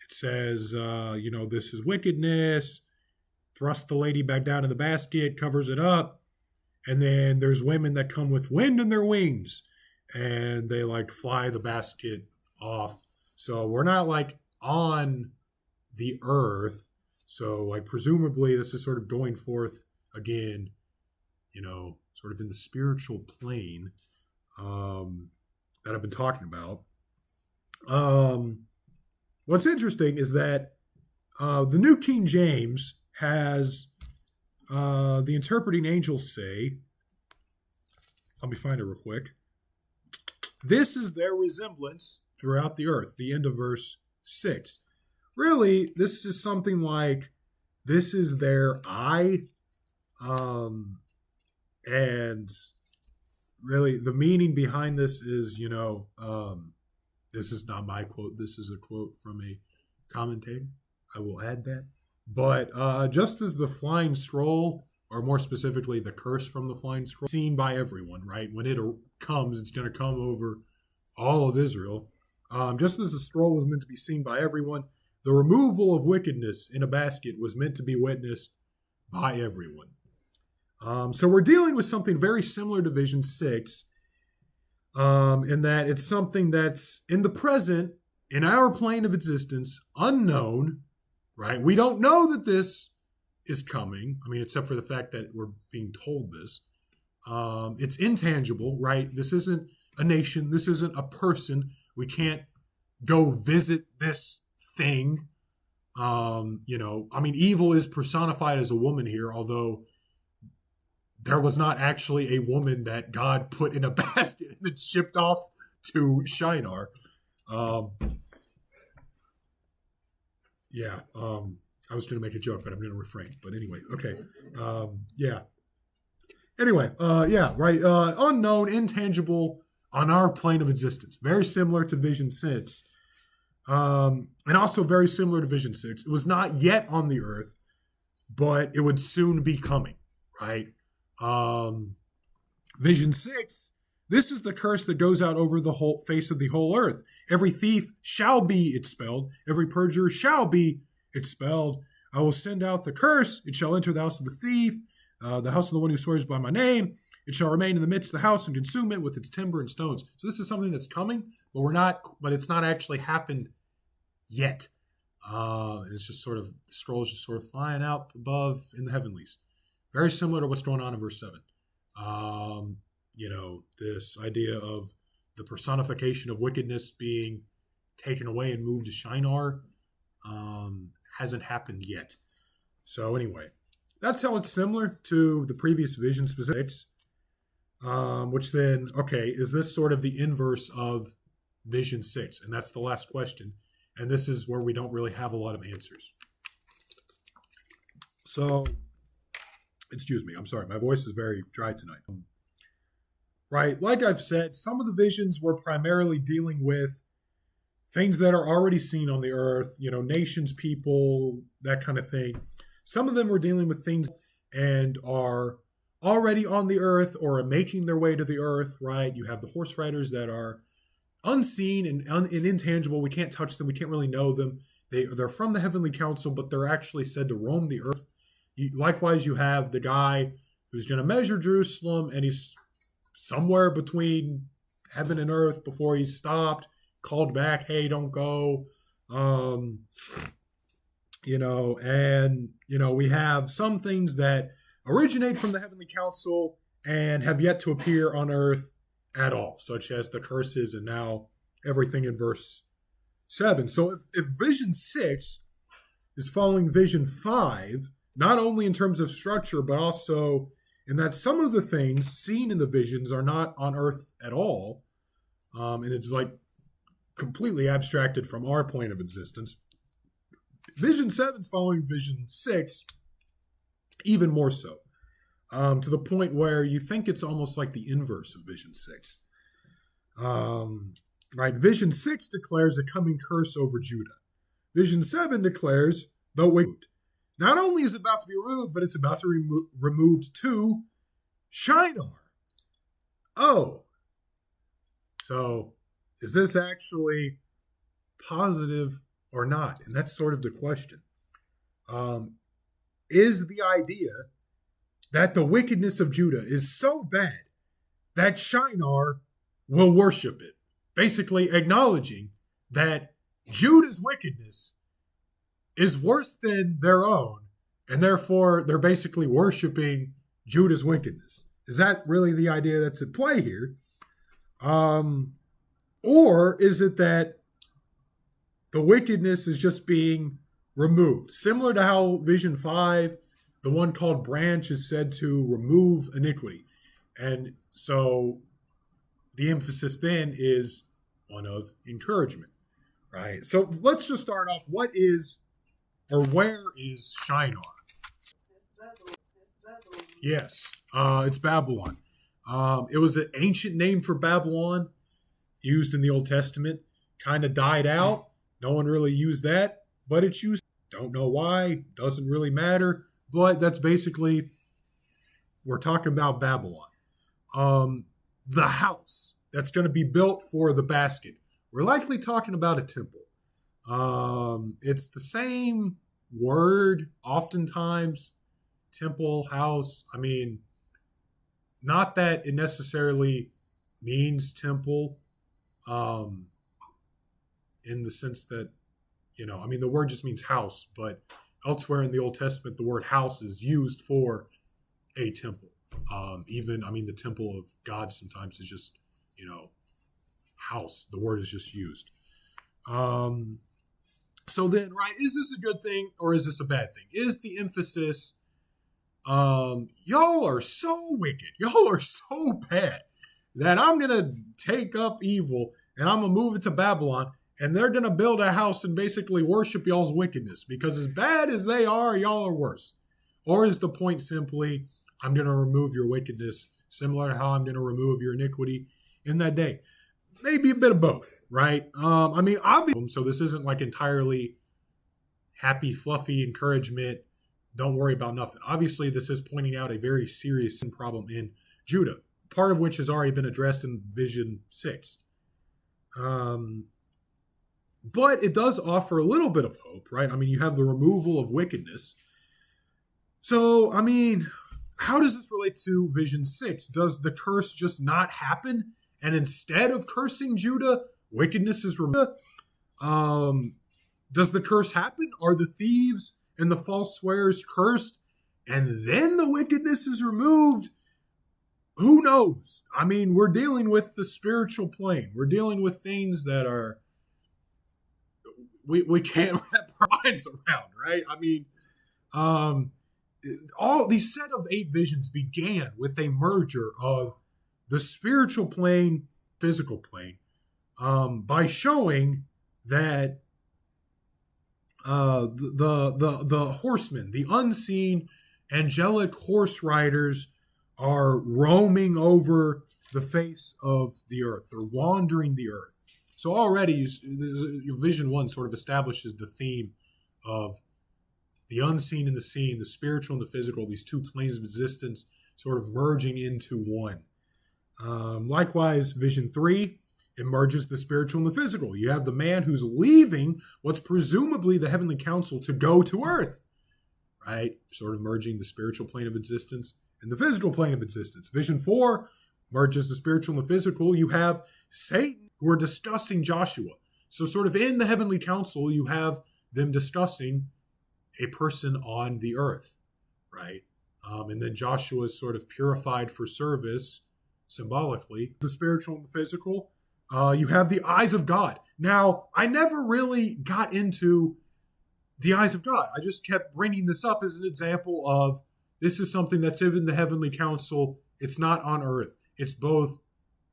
it says, this is wickedness, thrust the lady back down in the basket, covers it up. And then there's women that come with wind in their wings and they fly the basket off. So we're not on the earth. So presumably this is sort of going forth again, sort of in the spiritual plane that I've been talking about. What's interesting is that the New King James has the interpreting angels say, let me find it real quick. This is their resemblance throughout the earth, the end of verse 6. Really, this is something like, this is their eye. And really, the meaning behind this is, this is not my quote. This is a quote from a commentator. I will add that. But just as the flying scroll, or more specifically, the curse from the flying scroll, seen by everyone, right? When it comes, it's going to come over all of Israel. Just as the scroll was meant to be seen by everyone, the removal of wickedness in a basket was meant to be witnessed by everyone. So we're dealing with something very similar to Vision 6, in that it's something that's in the present, in our plane of existence, unknown, right? We don't know that this is coming. Except for the fact that we're being told this. It's intangible, right? This isn't a nation. This isn't a person. We can't go visit this thing. Evil is personified as a woman here, although there was not actually a woman that God put in a basket and then shipped off to Shinar. I was going to make a joke, but I'm going to refrain. But anyway, okay. Unknown, intangible on our plane of existence. Very similar to Vision 6. And also very similar to Vision 6. It was not yet on the earth, but it would soon be coming, right? Vision 6, this is the curse that goes out over the whole face of the whole earth. Every thief shall be expelled. Every perjurer shall be expelled. I will send out the curse. It shall enter the house of the thief, the house of the one who swears by my name. It shall remain in the midst of the house and consume it with its timber and stones. So this is something that's coming, but it's not actually happened yet. It's just sort of, the scroll is just sort of flying out above in the heavenlies. Very similar to what's going on in verse 7. This idea of the personification of wickedness being taken away and moved to Shinar hasn't happened yet. So anyway, that's how it's similar to the previous vision specifics. Which then, is this sort of the inverse of Vision 6? And that's the last question. And this is where we don't really have a lot of answers. So, excuse me, I'm sorry, my voice is very dry tonight. Right, like I've said, some of the visions were primarily dealing with things that are already seen on the earth, nations, people, that kind of thing. Some of them were dealing with things and are already on the earth or are making their way to the earth, right? You have the horse riders that are unseen and intangible. We can't touch them. We can't really know them. They're from the heavenly council, but they're actually said to roam the earth. Likewise, you have the guy who's going to measure Jerusalem, and he's somewhere between heaven and earth before he's stopped, called back, hey, don't go. We have some things that originate from the heavenly council and have yet to appear on earth at all, such as the curses and now everything in verse 7. So if Vision 6 is following Vision 5, not only in terms of structure, but also in that some of the things seen in the visions are not on earth at all, And it's like completely abstracted from our plane of existence. Vision 7 is following Vision 6 even more so, to the point where you think it's almost like the inverse of Vision 6. Right? Vision 6 declares a coming curse over Judah. Vision 7 declares the wicked. Not only is it about to be removed, but it's about to be removed to Shinar. Oh. So, is this actually positive or not? And that's sort of the question. Is the idea that the wickedness of Judah is so bad that Shinar will worship it? Basically acknowledging that Judah's wickedness is worse than their own, and therefore they're basically worshiping Judah's wickedness. Is that really the idea that's at play here? Or is it that the wickedness is just being removed? Similar to how Vision 5, the one called branch, is said to remove iniquity. And so the emphasis then is one of encouragement, right? So let's just start off. What is, or where is Shinar? Yes, it's Babylon. It was an ancient name for Babylon, used in the Old Testament. Kind of died out. No one really used that, but it's used. Don't know why. Doesn't really matter. But that's basically, we're talking about Babylon. The house that's going to be built for the basket. We're likely talking about a temple. It's the same word oftentimes. Temple, house. I mean, not that it necessarily means temple, in the sense that, I mean, the word just means house, but elsewhere in the Old Testament, the word house is used for a temple. Even, I mean, the temple of God sometimes is just, house. The word is just used. So then, right, is this a good thing or is this a bad thing? Is the emphasis, y'all are so wicked, y'all are so bad that I'm going to take up evil and I'm going to move it to Babylon and they're going to build a house and basically worship y'all's wickedness because as bad as they are, y'all are worse? Or is the point simply, I'm going to remove your wickedness, similar to how I'm going to remove your iniquity in that day? Maybe a bit of both, right? I mean, obviously, so this isn't like entirely happy, fluffy encouragement. Don't worry about nothing. Obviously, this is pointing out a very serious sin problem in Judah, part of which has already been addressed in Vision 6. But it does offer a little bit of hope, right? I mean, you have the removal of wickedness. So, I mean, how does this relate to Vision 6? Does the curse just not happen? And instead of cursing Judah, wickedness is removed? Does the curse happen? Are the thieves and the false swearers cursed and then the wickedness is removed? Who knows? I mean, we're dealing with the spiritual plane. We're dealing with things that are, we can't wrap our minds around, right? I mean, all these set of 8 visions began with a merger of the spiritual plane, physical plane, by showing that the horsemen, the unseen angelic horse riders, are roaming over the face of the earth. They're wandering the earth. So already, your Vision 1 sort of establishes the theme of the unseen and the seen, the spiritual and the physical, these two planes of existence sort of merging into one. Likewise, Vision 3, it merges the spiritual and the physical. You have the man who's leaving what's presumably the heavenly council to go to earth, right? Sort of merging the spiritual plane of existence and the physical plane of existence. Vision 4 merges the spiritual and the physical. You have Satan who are discussing Joshua. So sort of in the heavenly council, you have them discussing a person on the earth, right? And then Joshua is sort of purified for service, symbolically. The spiritual and the physical. You have the eyes of God. Now, I never really got into the eyes of God. I just kept bringing this up as an example of this is something that's in the heavenly council. It's not on earth. It's both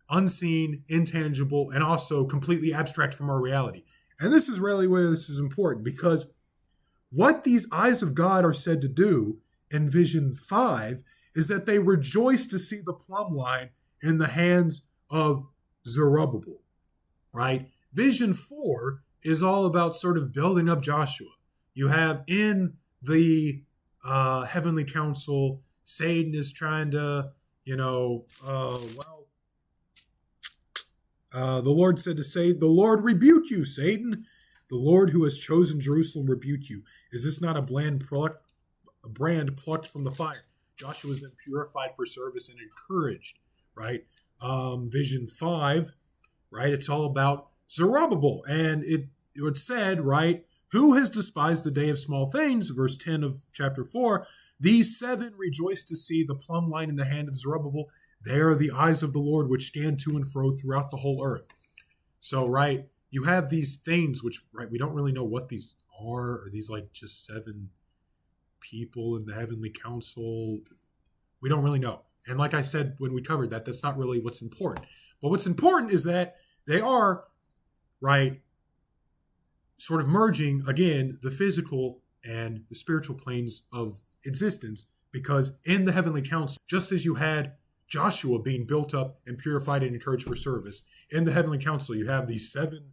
unseen, intangible, and also completely abstract from our reality. And this is really where this is important, because what these eyes of God are said to do in Vision 5 is that they rejoice to see the plumb line in the hands of Zerubbabel, right? Vision 4 is all about sort of building up Joshua. You have in the heavenly council, Satan is trying to, the Lord said to Satan, "The Lord rebuke you, Satan. The Lord who has chosen Jerusalem rebuke you. Is this not a brand plucked from the fire?" Joshua is then purified for service and encouraged, right? Vision 5, right? It's all about Zerubbabel. And it said, right, who has despised the day of small things? Verse 10 of chapter 4. These 7 rejoice to see the plumb line in the hand of Zerubbabel. They are the eyes of the Lord which scan to and fro throughout the whole earth. So, right, you have these things which, right, we don't really know what these are. Are these like just 7 people in the heavenly council? We don't really know. And like I said when we covered that, that's not really what's important. But what's important is that they are, right, sort of merging, again, the physical and the spiritual planes of existence, because in the heavenly council, just as you had Joshua being built up and purified and encouraged for service, in the heavenly council, you have these 7,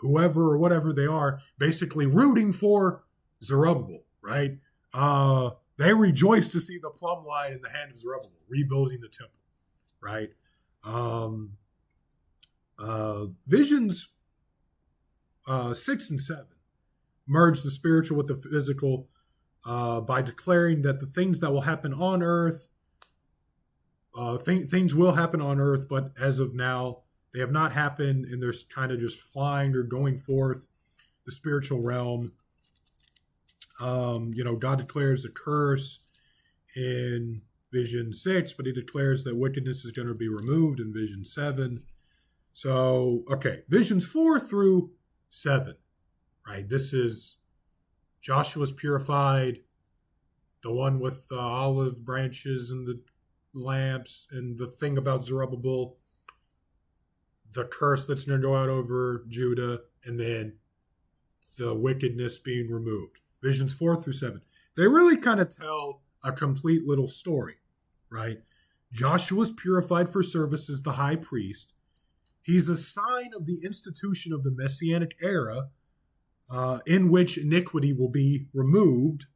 whoever or whatever they are, basically rooting for Zerubbabel, right? They rejoice to see the plumb line in the hand of Zerubbabel, rebuilding the temple, right? Visions 6 and 7 merge the spiritual with the physical by declaring that the things that will happen on earth, things will happen on earth, but as of now, they have not happened, and they're kind of just flying or going forth the spiritual realm. God declares a curse in Vision 6, but he declares that wickedness is going to be removed in Vision 7. So, okay, Visions 4 through 7, right? This is Joshua's purified, the one with the olive branches and the lamps, and the thing about Zerubbabel, the curse that's going to go out over Judah, and then the wickedness being removed. Visions 4 through 7. They really kind of tell a complete little story, right? Joshua's purified for service as the high priest. He's a sign of the institution of the Messianic era in which iniquity will be removed.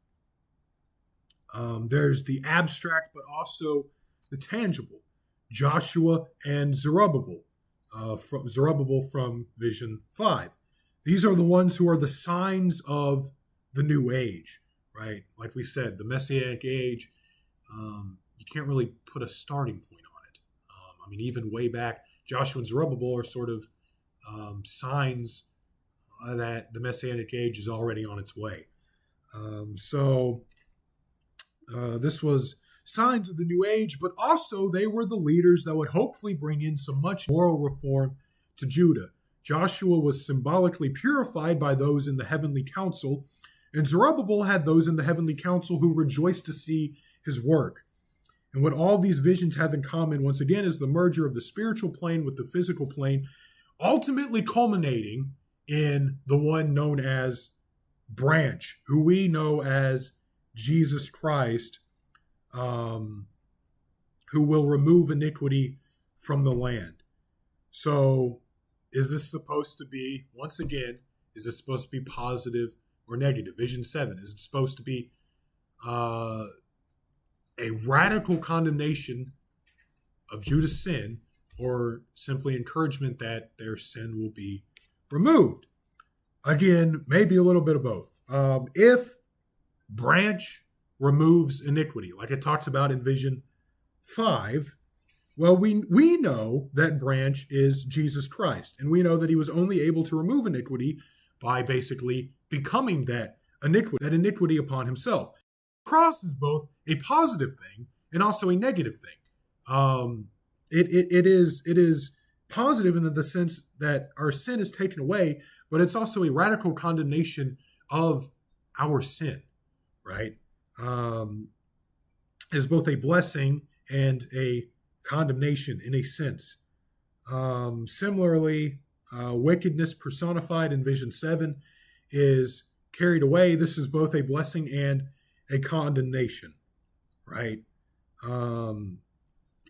There's the abstract, but also the tangible. Joshua and Zerubbabel, from Vision 5. These are the ones who are the signs of the new age, right? Like we said, the Messianic age, you can't really put a starting point on it. Even way back, Joshua and Zerubbabel are sort of signs that the Messianic age is already on its way. This was signs of the new age, but also they were the leaders that would hopefully bring in some much moral reform to Judah. Joshua was symbolically purified by those in the heavenly council, and Zerubbabel had those in the heavenly council who rejoiced to see his work. And what all these visions have in common, once again, is the merger of the spiritual plane with the physical plane, ultimately culminating in the one known as Branch, who we know as Jesus Christ, who will remove iniquity from the land. So, is this supposed to be, once again, is this supposed to be positive or negative? Vision 7, is it supposed to be a radical condemnation of Judah's sin, or simply encouragement that their sin will be removed? Again, maybe a little bit of both. If Branch removes iniquity, like it talks about in Vision 5, well, we know that Branch is Jesus Christ, and we know that he was only able to remove iniquity by basically becoming that iniquity upon himself. Cross is both a positive thing and also a negative thing. It is positive in the sense that our sin is taken away, but it's also a radical condemnation of our sin, right? Is both a blessing and a condemnation in a sense. Similarly, wickedness personified in Vision 7 is carried away. This is both a blessing and a condemnation, right?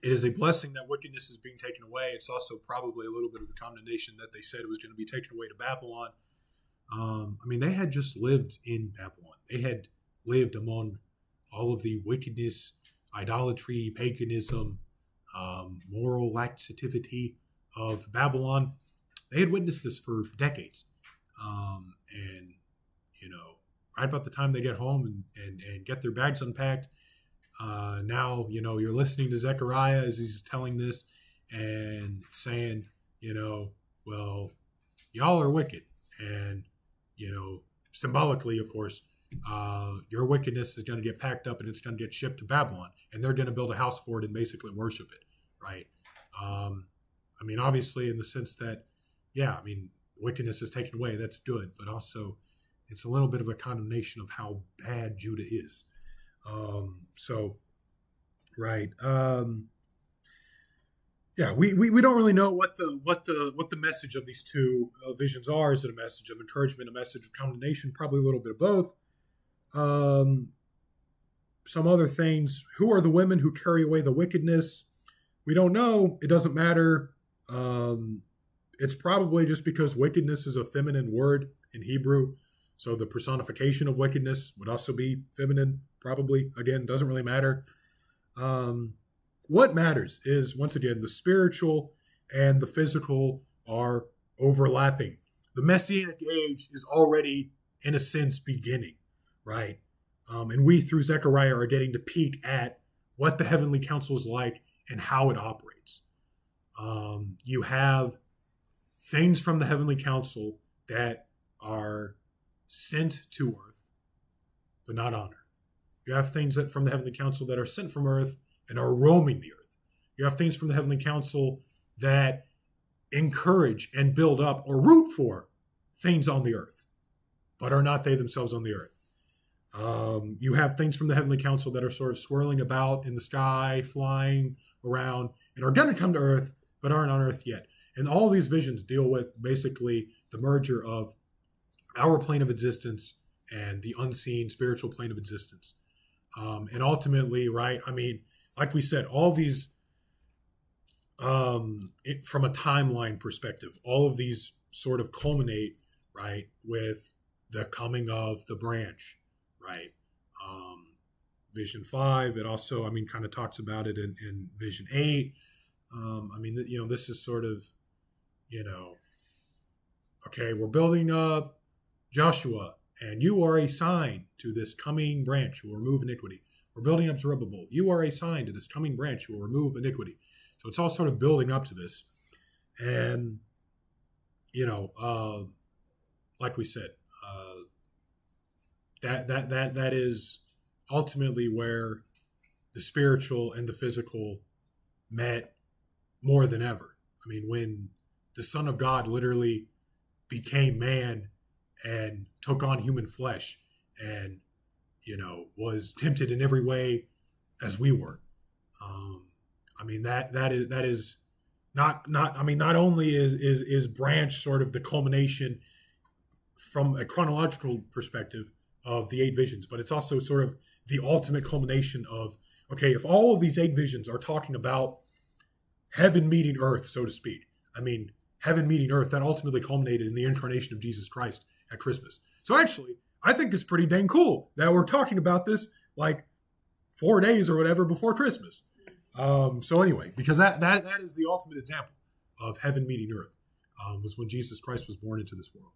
It is a blessing that wickedness is being taken away. It's also probably a little bit of a condemnation that they said it was going to be taken away to Babylon. They had just lived in Babylon. They had lived among all of the wickedness, idolatry, paganism, moral laxity of Babylon. They had witnessed this for decades. And, right about the time they get home and get their bags unpacked, now, you're listening to Zephaniah as he's telling this and saying, well, y'all are wicked. And, symbolically, of course, your wickedness is going to get packed up and it's going to get shipped to Babylon. And they're going to build a house for it and basically worship it, right? Obviously in the sense that, wickedness is taken away. That's good. But also it's a little bit of a condemnation of how bad Judah is. Right. We don't really know what the message of these two visions are. Is it a message of encouragement, a message of condemnation? Probably a little bit of both. Some other things. Who are the women who carry away the wickedness? We don't know. It doesn't matter. It's probably just because wickedness is a feminine word in Hebrew. So the personification of wickedness would also be feminine, probably. Again, doesn't really matter. What matters is, once again, the spiritual and the physical are overlapping. The Messianic age is already, in a sense, beginning, right? And we, through Zechariah, are getting to peek at what the heavenly council is like and how it operates. You have things from the heavenly council that are sent to earth, but not on earth. You have things that from the heavenly council that are sent from earth and are roaming the earth. You have things from the heavenly council that encourage and build up or root for things on the earth, but are not they themselves on the earth. You have things from the heavenly council that are sort of swirling about in the sky, flying around, and are going to come to earth, but aren't on earth yet. And all these visions deal with basically the merger of our plane of existence and the unseen spiritual plane of existence. And ultimately, right, like we said, all these, from a timeline perspective, all of these sort of culminate, right, with the coming of the branch, right? Vision 5, it also, kind of talks about it in Vision 8. This is sort of, okay, we're building up Joshua, and you are a sign to this coming branch who will remove iniquity. We're building up Zerubbabel. You are a sign to this coming branch who will remove iniquity. So it's all sort of building up to this. And, like we said, that is ultimately where the spiritual and the physical met more than ever. When the Son of God literally became man and took on human flesh and, was tempted in every way as we were. That is not only is branch sort of the culmination from a chronological perspective of the 8 visions, but it's also sort of the ultimate culmination of, okay, if all of these 8 visions are talking about heaven meeting earth, so to speak, heaven meeting earth, that ultimately culminated in the incarnation of Jesus Christ at Christmas. So actually, I think it's pretty dang cool that we're talking about this like 4 days or whatever before Christmas. So anyway, because that is the ultimate example of heaven meeting earth, was when Jesus Christ was born into this world.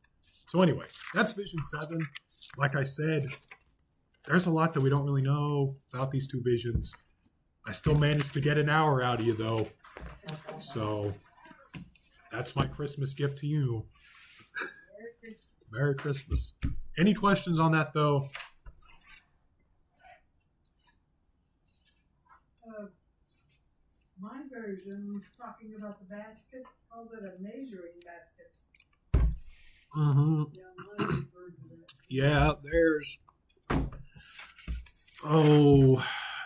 So anyway, that's Vision 7. Like I said, there's a lot that we don't really know about these 2 visions. I still managed to get an hour out of you, though. So that's my Christmas gift to you. Merry Christmas. Any questions on that, though? My version talking about the basket calls it a measuring basket. Mm-hmm. Yeah, mine referred to that. Yeah, there's...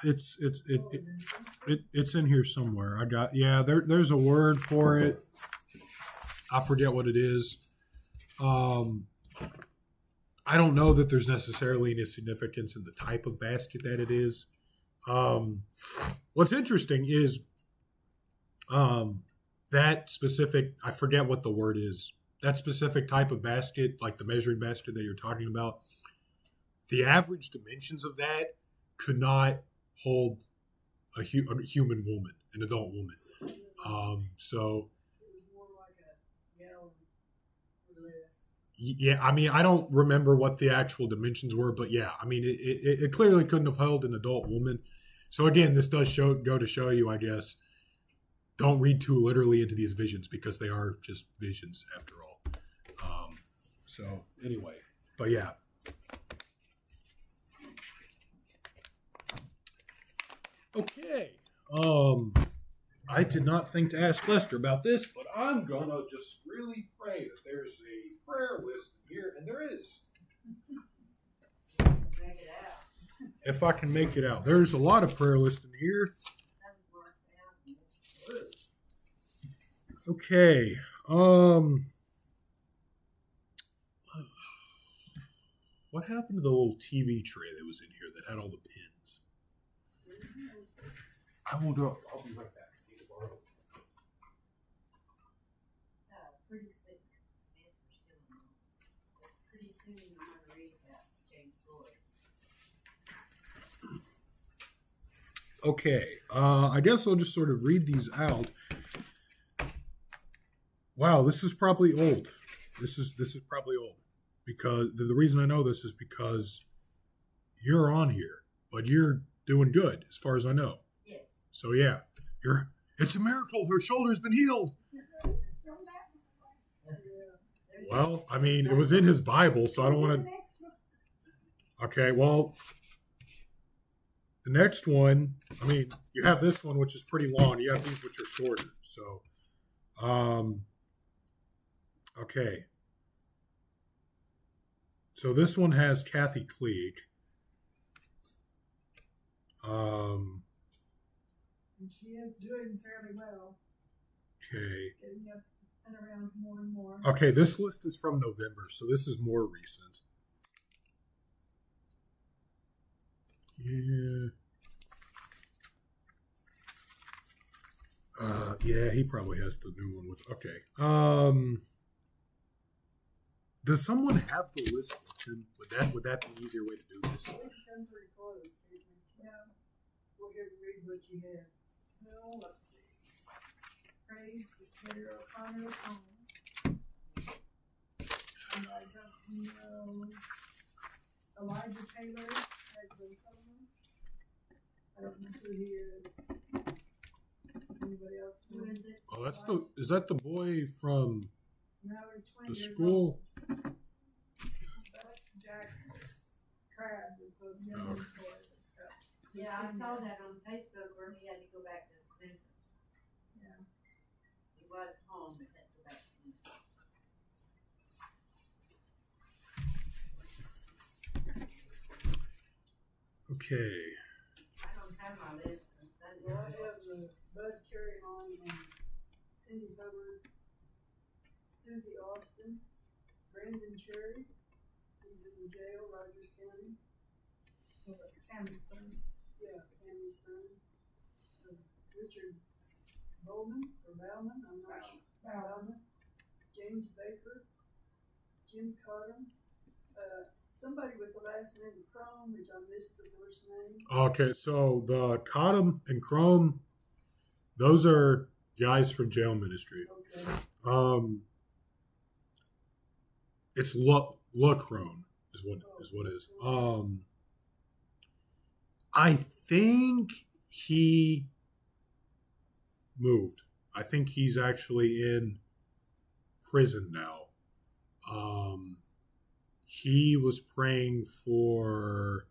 It's in here somewhere. There's a word for it. I forget what it is. I don't know that there's necessarily any significance in the type of basket that it is. What's interesting is that specific, I forget what the word is, that specific type of basket, like the measuring basket that you're talking about, the average dimensions of that could not hold a human woman, an adult woman. So It was more like a gallon or less. yeah, I mean, I don't remember what the actual dimensions were, but yeah, I mean, it clearly couldn't have held an adult woman. So again, this does go to show you, I guess, don't read too literally into these visions because they are just visions after all. So anyway, but yeah. Okay. I did not think to ask Lester about this, but I'm gonna just really pray that there's a prayer list here, and there is. Make it out. If I can make it out, there's a lot of prayer lists in here. That was marked out. Okay. What happened to the little TV tray that was in here that had all the pins? I will go. I'll be right back. I need to borrow. Pretty soon, yes, we're still on. Pretty soon, I'm gonna read about James Floyd. Okay. I guess I'll just sort of read these out. Wow, this is probably old. This is probably old because the reason I know this is because you're on here, but you're doing good as far as I know. Yes. So yeah, it's a miracle. Her shoulder's been healed. Well, I mean, it was in his Bible, so I don't want to. Okay, well, the next one. I mean, you have this one, which is pretty long. You have these, which are shorter. So, okay. So this one has Kathy Klieg. And she is doing fairly well, Okay. getting up and around more and more. Okay, this list is from November, so this is more recent. Yeah. Yeah, he probably has the new one with. Okay. Does someone have the list open? Would that be an easier way to do this? We've come pretty close, didn't we? Yeah. We'll get to read what you have. Well, let's see. Praise the Taylor O'Connor song. And I don't know. Elijah Taylor has been coming. I don't know who he is. Does anybody else know? Who is it? Oh, is that the boy from No, he's 20 the years school? old. That's Jack's Crab is the young boy that's got. Yeah, I saw that on Facebook where he had to go back to Memphis. Yeah. He was home, but had to go back to Memphis. Okay. I don't have my list from Sunday. Well, I have the Bud Carry On and Cindy Hubbard, Susie Austin, Brandon Cherry, he's in the jail, Rogers County. Well, that's Tammy's son. Yeah, Tammy's son. Richard Bowman, or Bauman, I'm not sure. Bauman. James Baker, Jim Cotton, somebody with the last name Chrome, which I missed the first name. Okay, so the Cottom and Chrome, those are guys from jail ministry. Okay. It's Lacrone is what it is. I think he moved. I think he's actually in prison now. He was praying for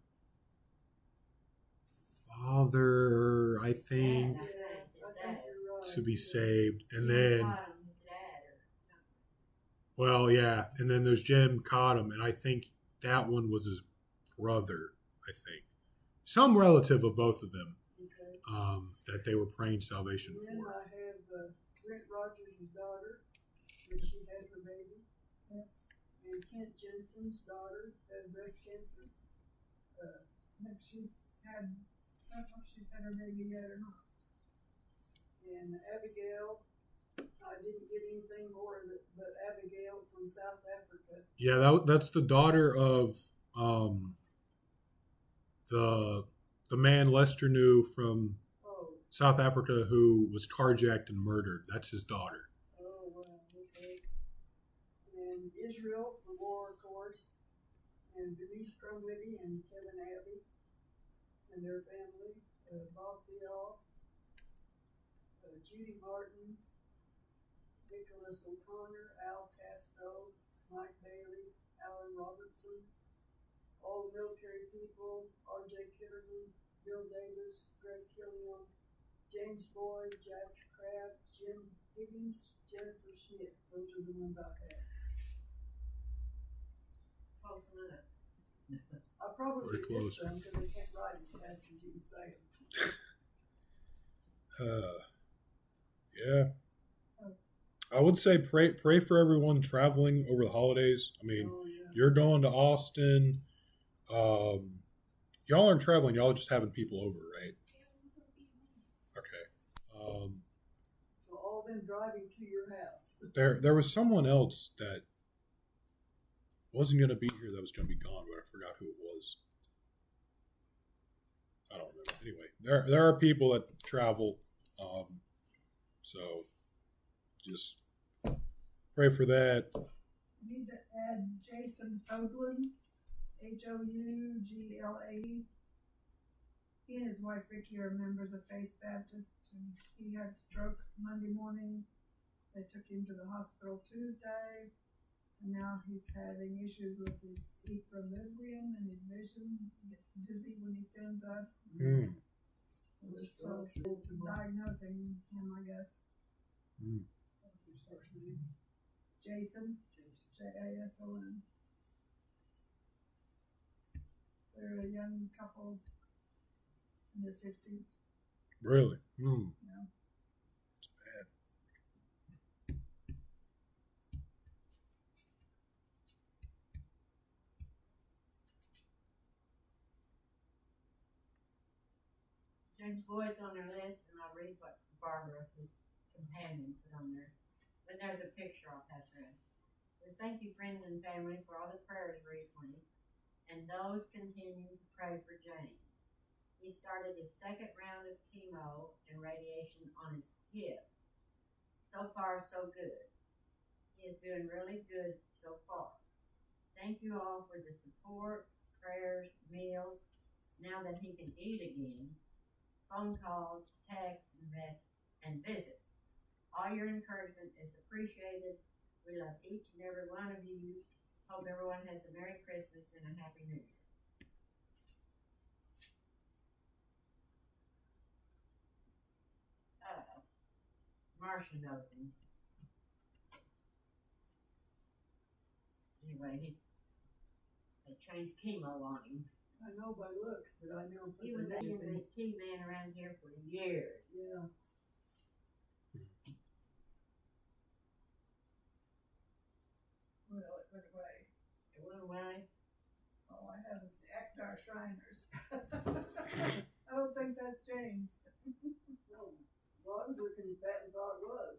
Father, I think, to be saved, and then. Well, yeah, and then there's Jim Cottom, and I think that one was his brother, I think. some relative of both of them Okay. that they were praying salvation And then for. I have Brent Rogers' daughter, when she had her baby. Yes. And Kent Jensen's daughter had breast cancer. If she's had, I don't know if she's had her baby yet or not. And Abigail, I didn't get anything more of it, but Abigail from South Africa. Yeah, that's the daughter of the man Lester knew from Oh, South Africa who was carjacked and murdered. That's his daughter. oh, wow, okay. And Israel, the war, of course. And Denise Crumwitty and Kevin Abbey and their family. Bob Dial, Judy Martin, Nicholas O'Connor, Al Casto, Mike Bailey, Alan Robertson, all the military people, R.J. Kitterman, Bill Davis, Greg Killian, James Boyd, Jack Crabb, Jim Higgins, Jennifer Smith. Those are the ones I've had. Close enough. I probably Pretty close. missed some because I can't write as fast as you can say them. Yeah. I would say pray for everyone traveling over the holidays. I mean, Oh, yeah. you're going to Austin. Y'all aren't traveling. Y'all are just having people over, right? Okay. So all them driving to your house. There was someone else that wasn't going to be here that was going to be gone, but I forgot who it was. I don't remember. Anyway, there are people that travel, so just pray for that. We need to add Jason Hoagland, Hougla. He and his wife Ricky are members of Faith Baptist, and he had a stroke Monday morning. They took him to the hospital Tuesday, and now he's having issues with his equilibrium and his vision. He gets dizzy when he stands up. Mm. We're still diagnosing him, I guess. Mm. His first name. Jason, Jason. They're a young couple in their 50s. Really? Mm. Yeah. It's bad. James Boyd's on their list, and I'll read what Barbara, his companion, put on there. Then there's a picture I'll pass around. It says, thank you, friends and family, for all the prayers recently, and those continue to pray for James. He started his second round of chemo and radiation on his hip. So far, so good. He is doing really good so far. Thank you all for the support, prayers, meals, now that he can eat again, phone calls, texts, and visits. All your encouragement is appreciated. We love each and every one of you. Hope everyone has a Merry Christmas and a Happy New Year. Marcia knows him. Anyway, they changed chemo on him. I know by looks, but I know. He was a key man around here for years. Yeah. Well, it went away. It went away. All I have is the Akdar Shriners. I don't think that's James. No. Well, I was looking at that and thought it was.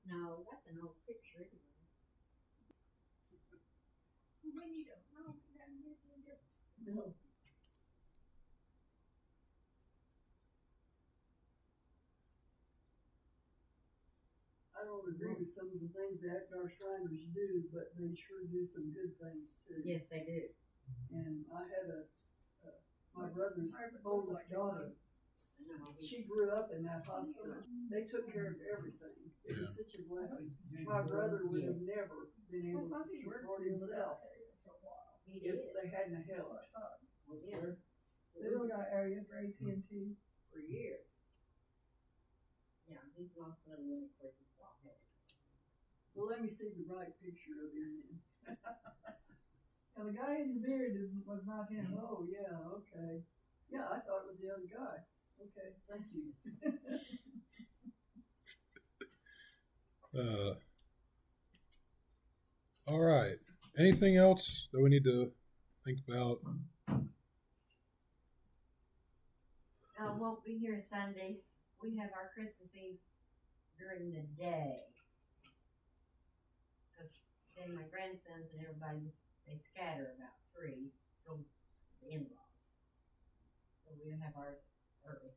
No, that's an old picture anyway. When you don't know, that makes no difference. No. I don't agree with some of the things the Akdar Shriners do, but they sure do some good things too. Yes, they do. And I had my brother's oldest daughter. She grew up in that hospital. They took care of everything. It was such a blessing. My brother would have never been able to support himself He if did. they hadn't helped. Yeah, Little guy area for AT&T. for years. Yeah, he's lost a little weight, of course, he's bald headed. Well, let me see the right picture of him then. Now the guy in the beard was not him. Oh, yeah, okay. Yeah, I thought it was the other guy. Okay, thank you. All right. Anything else that we need to think about? Won't be here Sunday. We have our Christmas Eve during the day. Because then my grandsons and everybody, they scatter about 3, go to the in-laws. So we'll have ours early.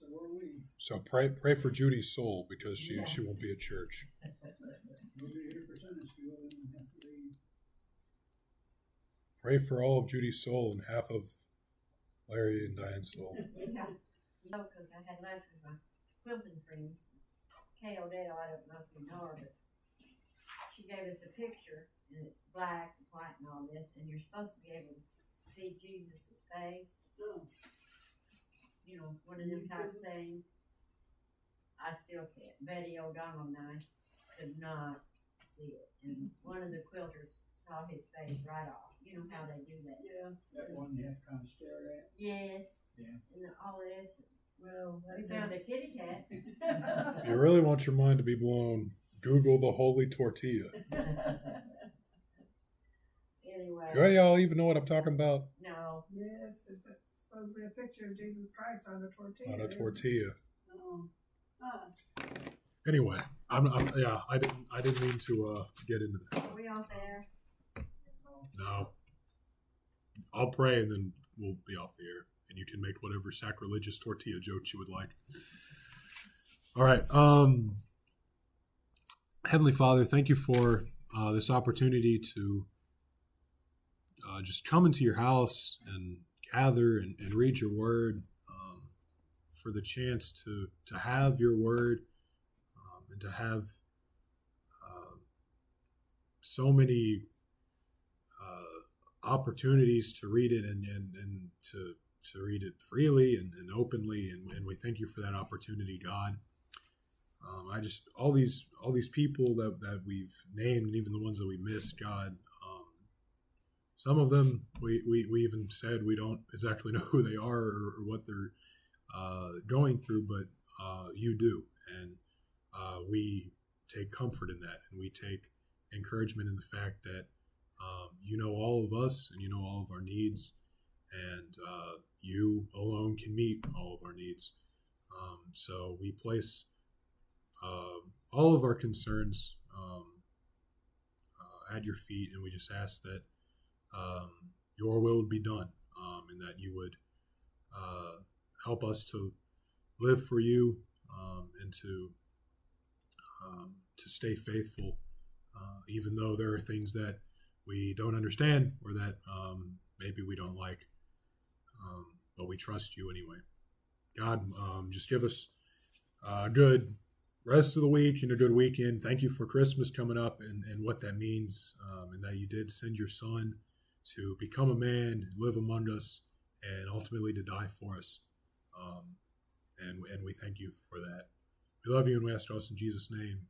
So where are we? So pray for Judy's soul because she won't be at church. We'll be here for Sunday school and have to leave. Pray for all of Judy's soul and half of Larry and Diane's soul. Yeah. Because I had lunch with my quilting friends. Kay Odell, I don't know if you know her, but she gave us a picture, and it's black and white and all this, and you're supposed to be able to see Jesus' face. Oh, You know, one of them type of things. I still can't. Betty O'Donnell and I could not see it. And one of the quilters saw his face right off. You know how they do that. yeah. That one you have to kind of stare at. Yes. Yeah. And all this. Well, We found a kitty cat. If you really want your mind to be blown, Google the holy tortilla. Anyway. Do any of y'all even know what I'm talking about? No. Yes, it's supposedly a picture of Jesus Christ on a tortilla. On a isn't it? tortilla. Oh. Anyway, I didn't mean to get into that. Are we off there? No. I'll pray and then we'll be off the air. And you can make whatever sacrilegious tortilla jokes you would like. All right. Heavenly Father, thank you for this opportunity to just come into your house and gather and read your word, for the chance to have your word, and to have so many opportunities to read it and to read it freely and openly, and we thank you for that opportunity, God. All these people that we've named, and even the ones that we missed, God. Some of them we even said we don't exactly know who they are or what they're going through, but you do, and we take comfort in that, and we take encouragement in the fact that you know all of us and you know all of our needs, and you alone can meet all of our needs. So we place all of our concerns at your feet, and we just ask that your will would be done, and that you would help us to live for you, and to stay faithful, even though there are things that we don't understand or that maybe we don't like, but we trust you anyway. God, just give us a good rest of the week and a good weekend. Thank you for Christmas coming up and what that means, and that you did send your son to become a man, live among us, and ultimately to die for us. And we thank you for that. We love you and we ask us in Jesus' name.